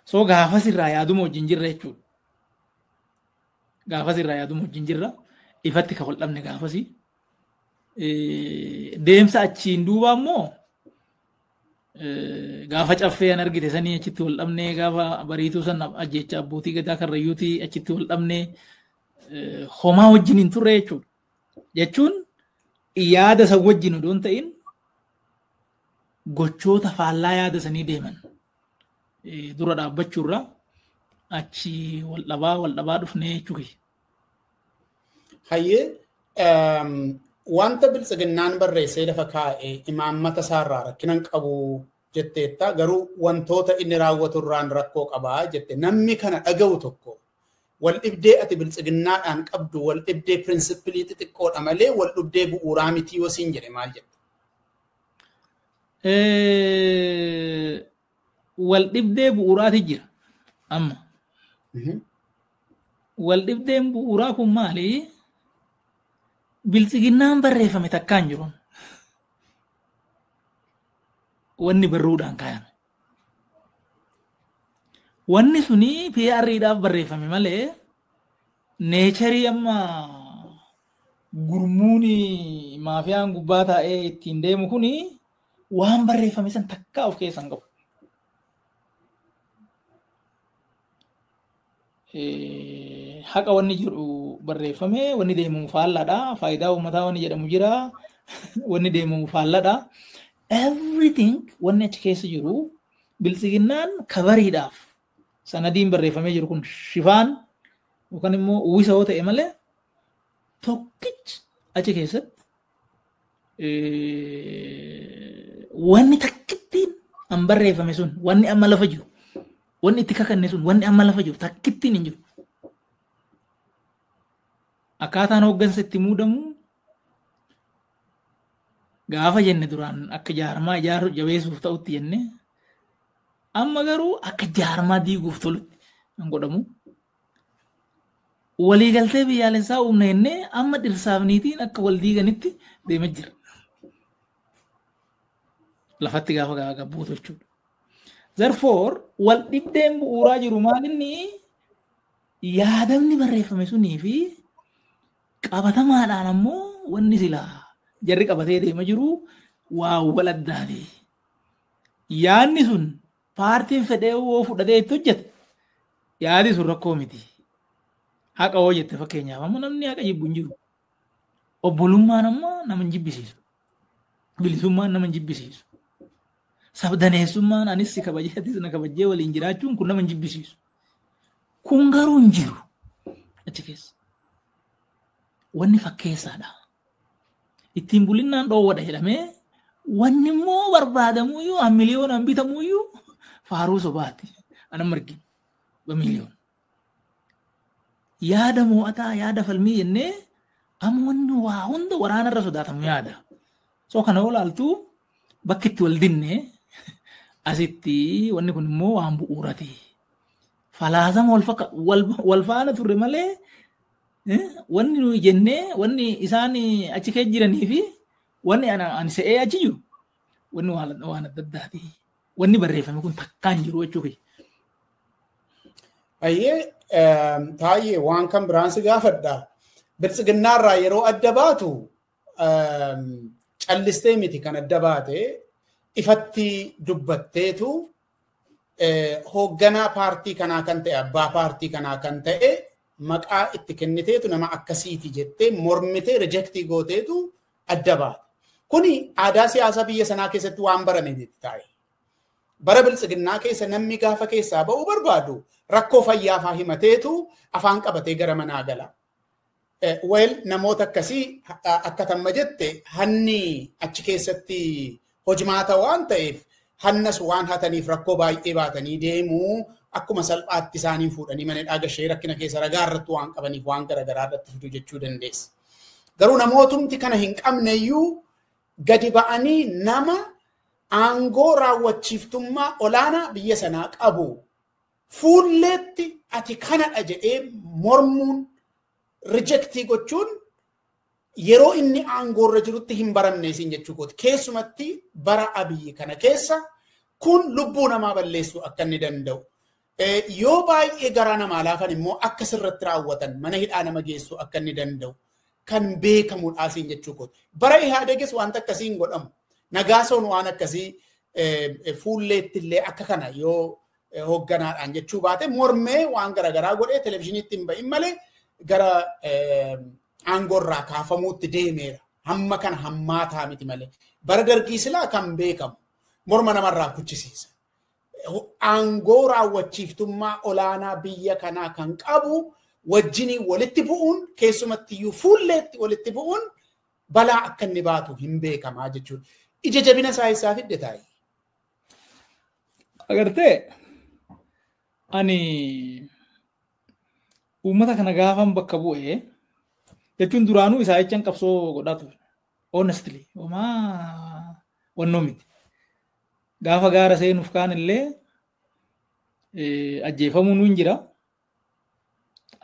So gaafas irraa yaaduma wajjin jirra jechuudha. Gaafas irraa yaaduma wajjin jirra. Ifatti ka wal dhabne gaafasi. Deemsa achiin duuba immoo gaafa caffee an argite sanii achitti wal dhabnee gaafa bariituu san ajjecha abbootii gadaa karrayyuutii achitti wal dhabnee homaa wajjin hin turre jechuudha. Jechuun yaada san wajjin odoo hin ta'in gochoota faallaa yaada sanii deeman dura dhaabbachuurra achi wal dhabaa dhufnee jechuudha.
Hayyee wanta biltsiginnaan barreessee lafa kaa'ee imaammata isaarraa rakkinan qabu jetteetta garuu wantoota inni raawwatu irraan rakkoo qabaa jette namni kana dhaga'u tokko wal dhibdee ati biltsiginnaadhaan qabdu wal dhibdee pirinsipilii xixiqqoodha malee wal dhibdee bu'uuraa miti yoo siin jedhe maal jette?
Wal dhibdee bu'uuraati jira amma. Wal dhibdeen bu'uuraa kun maali? Biltsiginnaan barreeffame takkaan jiru. Wanni barruudhaan kaayame. Wanni suni PR'dhaaf barreeffame malee neecharii amma gurmuun maafiyaan gubbaa taa'ee ittiin deemu kuni waan barreeffame san takkaa of keessan qabu. Haqa wanni jiru barreeffame wanni deemu faalladha. Faayidaa uummataa wanni jedhamu jira. Wanni deemu faalladha. Everything wanni achi keessa jiru biltsiginnaan kabariidhaaf sanadiin barreeffamee jiru kun shifaan yookaan immoo uwwisa yoo ta'e malee tokkichi achi keessatti wanni takkittiin an barreeffame sun wanni amma lafa jiru wanni itti kakanne sun wanni amma lafa jiru takkittiin hin jiru. Akkaataan hooggansa itti muudamu gaafa jenne duraan akka jaarmaa ijaaru jabeessuuf ta'utti jenne amma garuu akka jaarmaa diiguuf tolutti kan godhamu. Waliigaltee biyyaalessaa uumna jennee amma dhirsaafniitiin akka wal diiganitti deemaa jira. Lafatti gaafa gabbuutu jechuudha. Therefore wal dhibdeen bu'uuraa jiru maalinni yaadamni barreeffame sunii fi qabatamaadhaan ammoo wanni silaa jarri qabatee deema jiru waa wal addaati. Yaadni sun paartiin fedhee woo fudhatee itti hojjete yaadi sun rakkoo miti. Haqa woo jette fakkeenyaaf amma namni haqa jibbu hin jiru. Obbolummaan amma nama hin jibbisiisu. Bilisummaan nama hin jibbisiisu. Sabdaneessummaan anis si kabajee atis na kabajee waliin jiraachuun kun nama hin jibbisiisu. Kun garuu hin jiru achi keessa. Wanni fakkeessaadha. Ittiin bulinnaan dhoowwadha jedhamee wanni immoo barbaadamuyyuu an miliyoona an bitamuyyuu faaruu sobaati. Ana margi miliyoona. Yaada mo'ataa yaada falmii jennee amma wanni waa hunda waraanarra sodaatamu yaada. So kana olaaltu bakki itti wal dinne asitti wanni kun immoo waan bu'uurati. Falaasama wal faana turre malee wanni nuyi jennee wanni isaan achi keessa jiranii fi wanni ani se'ee achi jiru wanni waan adda addaati. Wanni barreeffame kun takkaan jiru jechuudha.
Ayyee taayee waan kan biraan si gaafadha. Biltsiginnaarraa yeroo adda baatu callistee miti kan adda baate ifatti dubbatteetu hoogganaa paartii kanaa kan ta'e abbaa paartii kanaa kan ta'e maqaa itti kenniteetu nama akkasiiti jettee mormitee rejektii gooteetu adda baate. Kuni aadaa siyaasaa biyya sanaa keessatti waan barame miti taa'e. Bara biltsiginnaa keessa namni gaafa keessaa ba'uu barbaadu rakkoo fayyaafaa himateetu afaan qabatee gara manaa gala. Weel namoota akkasii akka tamma jette hanni achi keessatti hojimaata waan ta'eef hannas waan hataniif rakkoo baay'ee baatanii deemuu akkuma salphaatti isaaniin fuudhanii mana hidhaa gashee rakkina keessa ragaa irratti waan qabaniif waan garaagaraa irratti fiduu jechuu dandeessa. Garuu namootumti kana hin qabneyyuu gadi ba'anii nama aangoo raawwachiiftummaa olaanaa biyya sanaa qabu fuulleetti ati kanadha jedhee mormuun rejectii gochuun yeroo inni aangoorra jirutti hin baramne isin jechuu kooti. Keessumatti bara Abiyyi kana keessa kun lubbuu namaa balleessuu akka inni danda'u. Yoo baay'ee garaa namaa laafan immoo akka sirratti raawwatan mana hidhaa nama geessuu akka inni danda'u kan beekamudha isin jechuu kooti. Bara Ihaadeegis wanta akkasiin godhamu. Nagaasoon waan akkasii fuulleetti illee akka kana yoo hoogganaadhaan jechuu baate mormee waan garaagaraa godhee televezyiiniitti hin ba'in malee gara aangoorraa kaafamuutti deemeera. Hamma kana hammaataa miti malee. Bara Dargii silaa kan beekamu morma namarraa kuchisiisa. Aangoo raawwachiiftummaa olaanaa biyya kanaa kan qabu wajjinii walitti bu'uun keessumattiyyuu fuulleetti walitti bu'uun balaa akka inni baatu hin beekamaa jechuudha. Ija jabina isaa isaa fidde taa'e.
Agartee ani uummata kana gaafan bakka bu'ee jechuun duraanuu isaa jechaan qabsoo godhaa ture. Honestly, homaa wannoo miti. Gaafa gaara seenuuf kaan illee ajjeefamuu nuun jira.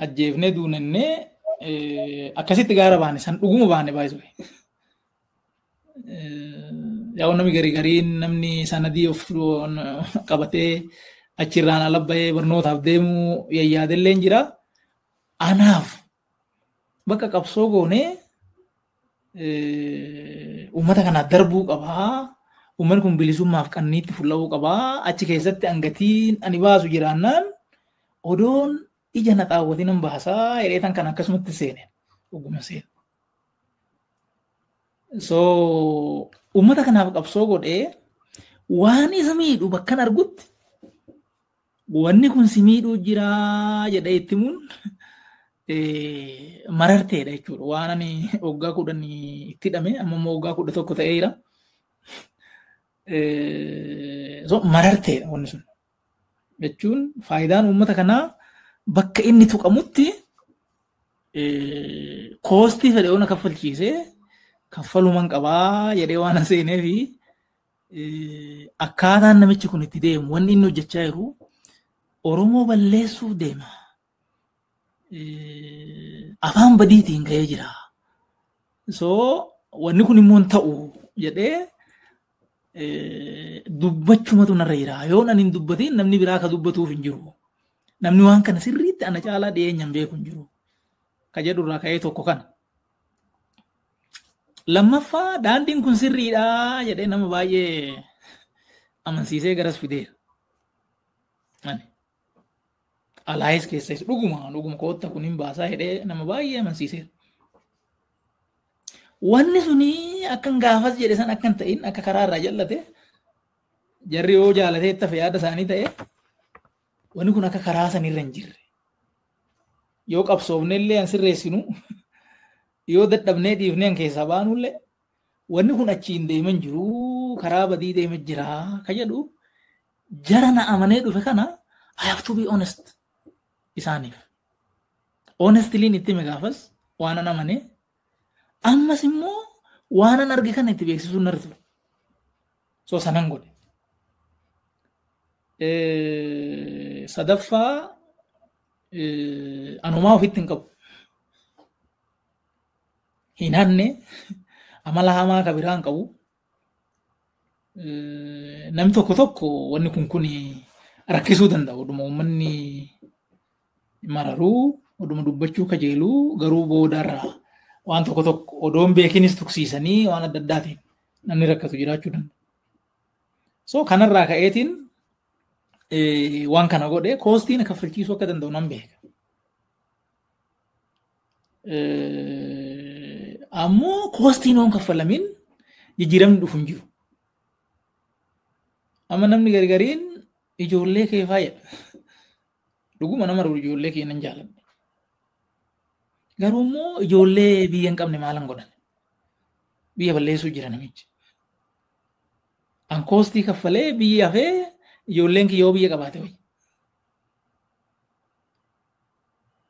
Ajjeefnee duunannee akkasitti gaara baane san dhuguma baane baay'isuu. Yaa namni gariin namni sanadii of qabatee achirraan ala bahee barnootaaf deemuu yayyaadellee hin jira. Anaaf bakka qabsoo goonee uummata kana darbuu qabaa. Uummanni kun bilisummaaf qanniitti fulla'uu qabaa. Achi keessatti hangatiin ani baasu jiraannaan odoon ija na xaawwatiin hin baasaa hidheetan kan akkasumatti seene. Dhuguma seene. So uummata kanaaf qabsoo godhee waan isa miidhu bakkan argutti wanni kun si miidhuu jiraa jedhee itti himuun mararteedha jechuudha. Waan ani waggaa 10 itti hidhame amma immoo waggaa 11 ta'eera. So mararteedha wanni sun jechuun faayidaan uummata kanaa bakka inni tuqamutti koostii fedhe ona kaffalchiisee kaffaluman qabaa jedhee waan seenee fi akkaataan namichi kun itti deemu wanni inni hojjechaa jiru Oromoo balleessuuf deema. Afaan badiitiin ga'ee jira. So wanni kun immoo hin ta'u jedhee dubbachumatu narra jira. Yoo ani hin dubbatiin namni biraa ka dubbatuuf hin jiru. Namni waan kana sirriitti ana caalaa dhiyeenyaan beeku hin jiru. Ka jedhurraa ka'ee tokko kana. Lammaffaa daandiin kun sirriidha jedhee nama baay'ee amansiisee garas fideera. Alaayis keessas dhuguma kootta kun hin baasaa jedhee nama baay'ee amansiiseera. Wanni suni akkan gaafas jedhe san akkan ta'in akka karaa irraa jallate jarri yoo jaalatee itti hafe yaada isaanii ta'e wanni kun akka karaa sanirra hin jirre. Yoo qabsoofnellee an sirreessinu yoo dadhabnee dhiifnee keessaa baanullee wanni kun achiin deeman jiru karaa badii deemaa jira ka jedhu jara na amanee dhufe kana I have to be honest isaaniif. Honestly itti hime gaafas waan an amanee ammas immoo waan an arge kana itti beeksisuun narra ture. So sanan godhe. Sadaffaa anumaa ofitti hin qabu. Hin hanne amala hamaa ka biraan qabu. Namni tokko wanni kun rakkisuu danda'u. Oduma uummanni mararuu, oduma dubbachuu kajeeluu garuu boodarraa waan tokko odoon beekinis tuksiisanii waan adda addaatiin namni rakkatu jiraachuu danda'a. So kanarraa ka'eetiin waan kana godhee koostiin kaffalchiisuu akka danda'u nan beeka. Ammoo koostiin waan kaffalamin jijjiiramni dhufu hin jiru. Amma namni gargariin ijoollee kee faayadha. Dhuguma nama ijoollee kee nan jaaladha. Garuu immoo ijoollee biyya hin qabne maalan godhan? Biyya balleessuu jira namichi. An koostii kaffalee biyya hafee ijoolleen kiyyoo biyya qabaate wayi.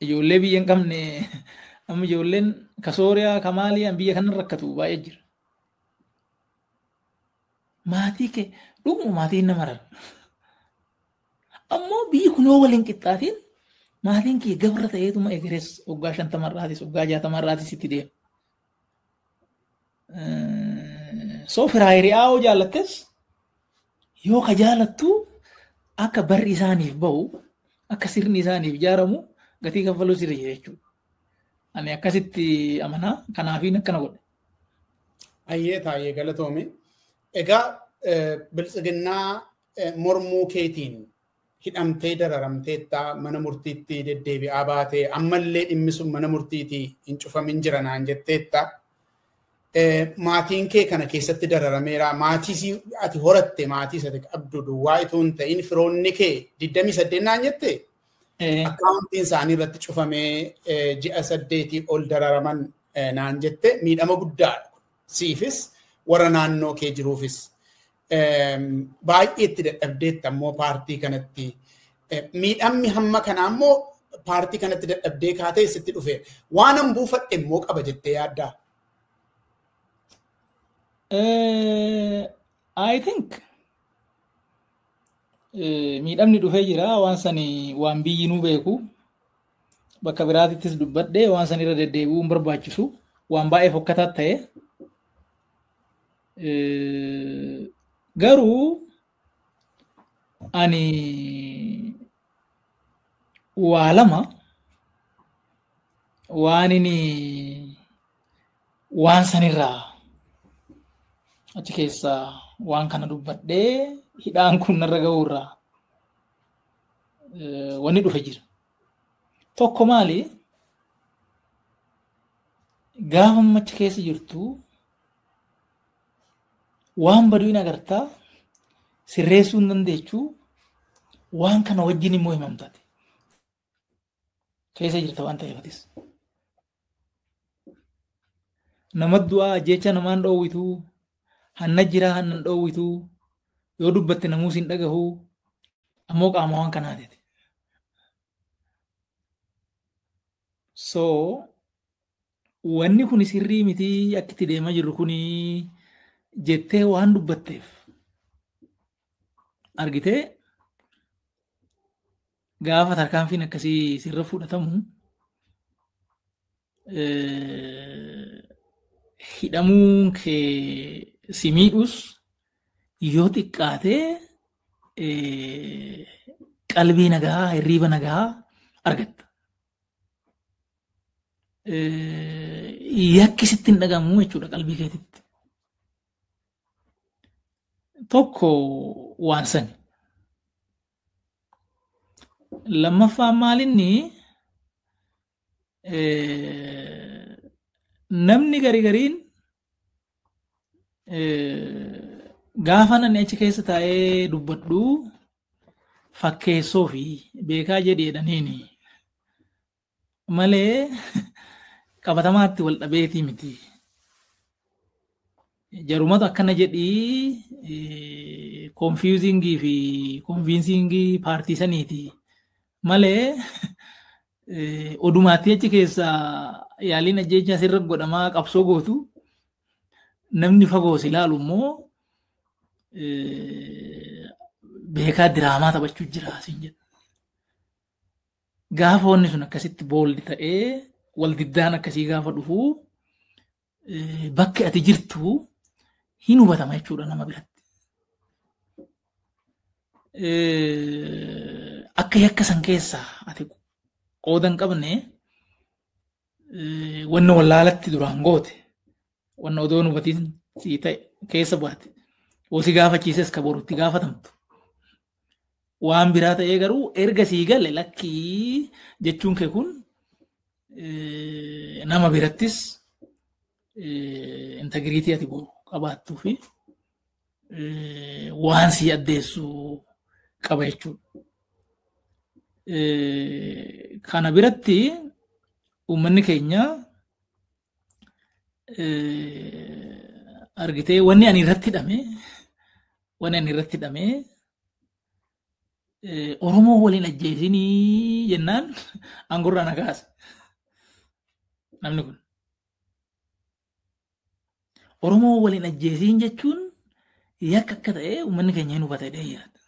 ijoollee biyya hin qabne amma ijoolleen ka Sooriyaa ka Maaliyaan biyya kana rakkatu baay'ee jira. Maatii kee dhuguma maatiin nama rara. Ammoo biyyi kun yoo waliin qixxaatiin maatiin kee gabra ta'eetuma egeres waggaa 50 waggaa 60 sitti deema. So firaa hiriyaa yoo jaallattes yoo ka jaalattu akka barri isaaniif bahu akka sirni isaaniif ijaaramu gatii kaffaluu sirri jechuudha. Ani akkasitti amanaa kanaafiin akkana godhe.
Ayyee taayee galatoome. Egaa biltsiginnaa mormuu keetiin hidhamtee dararamteetta mana murtiitti deddeebi'aa baatee ammallee dhimmi sun mana murtiitti hin cufamin jira naan jetteetta. Maatiin kee kana keessatti dararameera. Maatii ati horatte maatii ati qabdu duwwaa itoo hin ta'in firoonni kee 28 naan jette. Akkaawuntiin isaanii irratti cufamee ji'a 8 ol dararaman naan jette miidhama guddaadha. Siifis warra naannoo kee jiruufis. Baay'ee itti dadhabdeetta immoo paartii kanatti. Miidhamni hamma kanaa immoo paartii kanatti dadhabdee kaatee sitti dhufe. Waan an buufadhe immoo qaba jettee yaaddaa?
I think miidhamni dhufee jira waan sani waan biyyi nu beeku bakka biraatittis dubbadhe waan san irra deddeebi'uu hin barbaachisu waan baay'ee fokkataa ta'e garuu ani waa lama waan inni waan sanirraa achi keessa waan kana dubbadhee hidhaan kun narra ga'uurraa wanni dhufe jira. Tokko maali? Gaafa achi keessa jirtu waan baduu hin agartaa sirreessuu hin dandeechuu waan kana wajjin immoo himamtaati. Keessa jirta waan ta'eefatis. Nama du'aa jecha namaan dhoowwituu hanna jira hannan dhoowwituu yoo dubbatte namuus hin dhagahu ammoo qaama waan kanaati. So wanni kun sirrii miti akka itti deemaa jirru kuni jettee waan dubbatteef argitee gaafa tarkaanfiin akkasii sirra fudhatamu hidhamuun kee si miidhus yoo xiqqaatee qalbii nagaa hirriiba nagaa argatta. Yakkisitti hin dhagamu jechuudha qalbii keetitti. Tokko waan sani. Lammaffaan maalinni namni gariin gaafa nanni achi keessa taa'ee dubbadhu fakkeessoo fi beekaa jedheedhaniini malee qabatamaatti wal dhabeetii miti. Jarumatu akkana jedhii confusingii fi convincingii paartii saniiti malee odumaatti achi keessa yaaliin ajjeechaa sirra godhamaa qabsoo gootu namni fagoo si ilaalu immoo beekaa diraamaa taphachuu jira siin jedha. Gaafa wanni sun akkasitti booldi ta'ee wal diddaan akkasii gaafa dhufu bakki ati jirtu hin hubatama jechuudha nama biratti. Akka yakka san keessaa ati qooda hin qabne wanna wallaalatti duraan goote wanna odoo hin hubatiin sii ta'e keessa bu'ate hosi gaafachiises ka borutti gaafatamtu. Waan biraa ta'ee garuu erga sii gale lakkii jechuun kee kun nama birattis integriitii ati qabaattuu fi waan sii addeessu qaba jechuudha. Kana biratti uummanni keenya argitee wanni ani irratti hidhame Oromoo waliin ajjeesinii jennaan angurraa nagaas namni kun. Oromoo waliin ajjeesiin jechuun yakka akka ta'e uummanni keenya hin hubatee dheeyyaadha.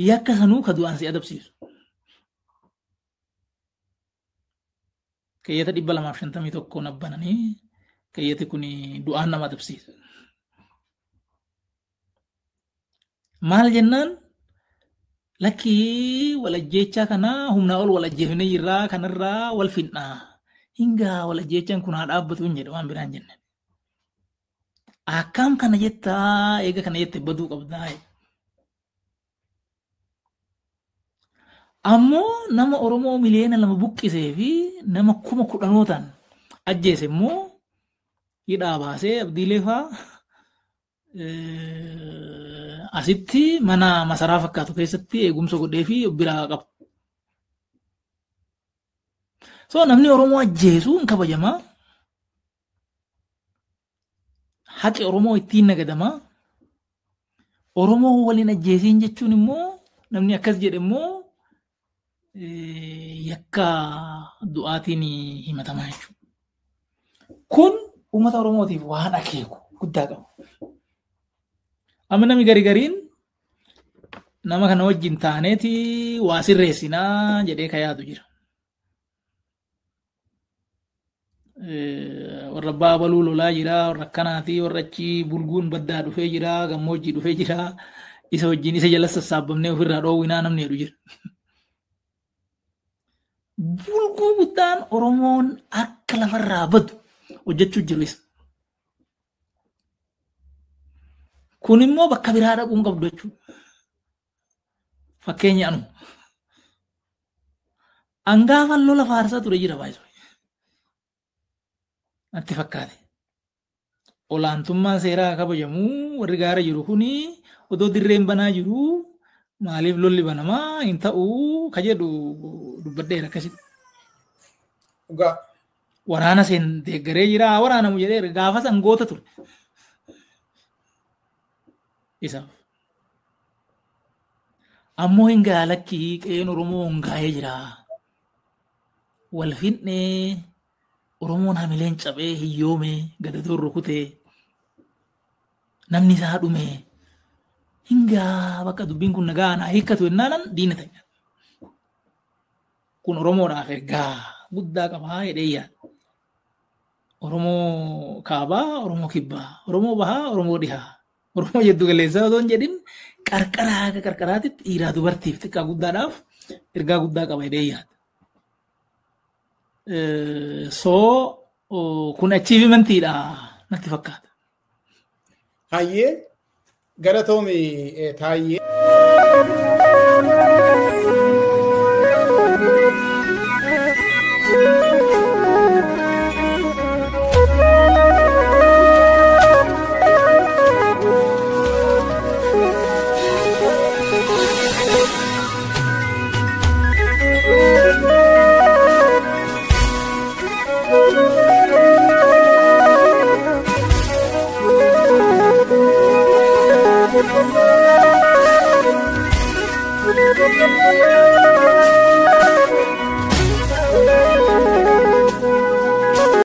Yakka sanuu ka du'aan si adabsiisu. Keeyyata 251 nabbananii keeyyati kun du'aan nama adabsiisa. Maal jennaan lakkii walajjeechaa kanaa humnaa ol walajjeefnee jirraa kanarraa wal fixnaa. Hingaa walajjeechaan kun haa dhaabbatu hin jedhe waan biraan jenne. Akkam kana jettaa eega kana jette baduu qabdaa. Ammoo nama Oromoo miliyoona 2 buqqisee fi nama 10,000 ajjeese immoo hidhaa baasee abdiilee fa'aa asitti mana masaraa fakkaatu keessatti eegumsa godhee fi biraa qabu. So namni Oromoo ajjeesu hin kabajamaa. Haqi Oromoo ittiin nagadamaa. Oromoo waliin ajjeesiin jechuun immoo namni akkas jedhe immoo yakka du'aatiin himatamaa jechuudha. Kun uummata Oromootiif waan akeeku guddaa qabu. Amma namni gariin nama kana wajjin taaneeti waa sirreessinaa jedhee ka yaadu jira. Warra abbaa baluu lolaa jira, warra akkanaati, warra achi bulguun baddaa dhufee jira, gammoojjii dhufee jira, isa wajjin isa jala sassaabamnee ofirraa dhoowwinaa namni jedhu jira. Bulguu guddaan Oromoon akka lafarraa badu hojjechuu jiru isa. Kun immoo bakka biraa dhaquun qabdu jechuudha. Fakkeenya anu. Angaafan lola faarsaa ture jira baay'ee. Natti fakkaate. Olaantummaan seeraa kabajamuu warri gaara jiru kuni odoo dirreen banaa jiru maaliif lolli banamaa hin ta'uu ka jedhu dubbadheera akkasitti.
Dhugaa.
Waraana seen deeggaree jira waraanamu jedhee gaafa sangoota ture. Isaaf. Ammoo hin gaalakkii qe'een Oromoo hin gaa'ee jira. Wal fixnee Oromoon hamileen cabee hiyyoomee gadadoon rukutee namni isaa dhumee hingaa bakka dubbiin kun nagaa naa hiikkatu jennaan diina ta'e. Kun Oromoodhaaf ergaa guddaa qabaa jedhee yaada. Oromoo kaabaa, Oromoo kibbaa, Oromoo bahaa, Oromoo dhihaa, Oromoo jiddu galeessaa otoo hin jedhin qarqaraa akka qarqaraatitti dhiiraa dubartiif xiqqaa guddaadhaaf ergaa guddaa qaba jedhee yaada. Kun achievementiidha natti fakkaata.
Hayyee galatoomi Taayyee.
Thank you.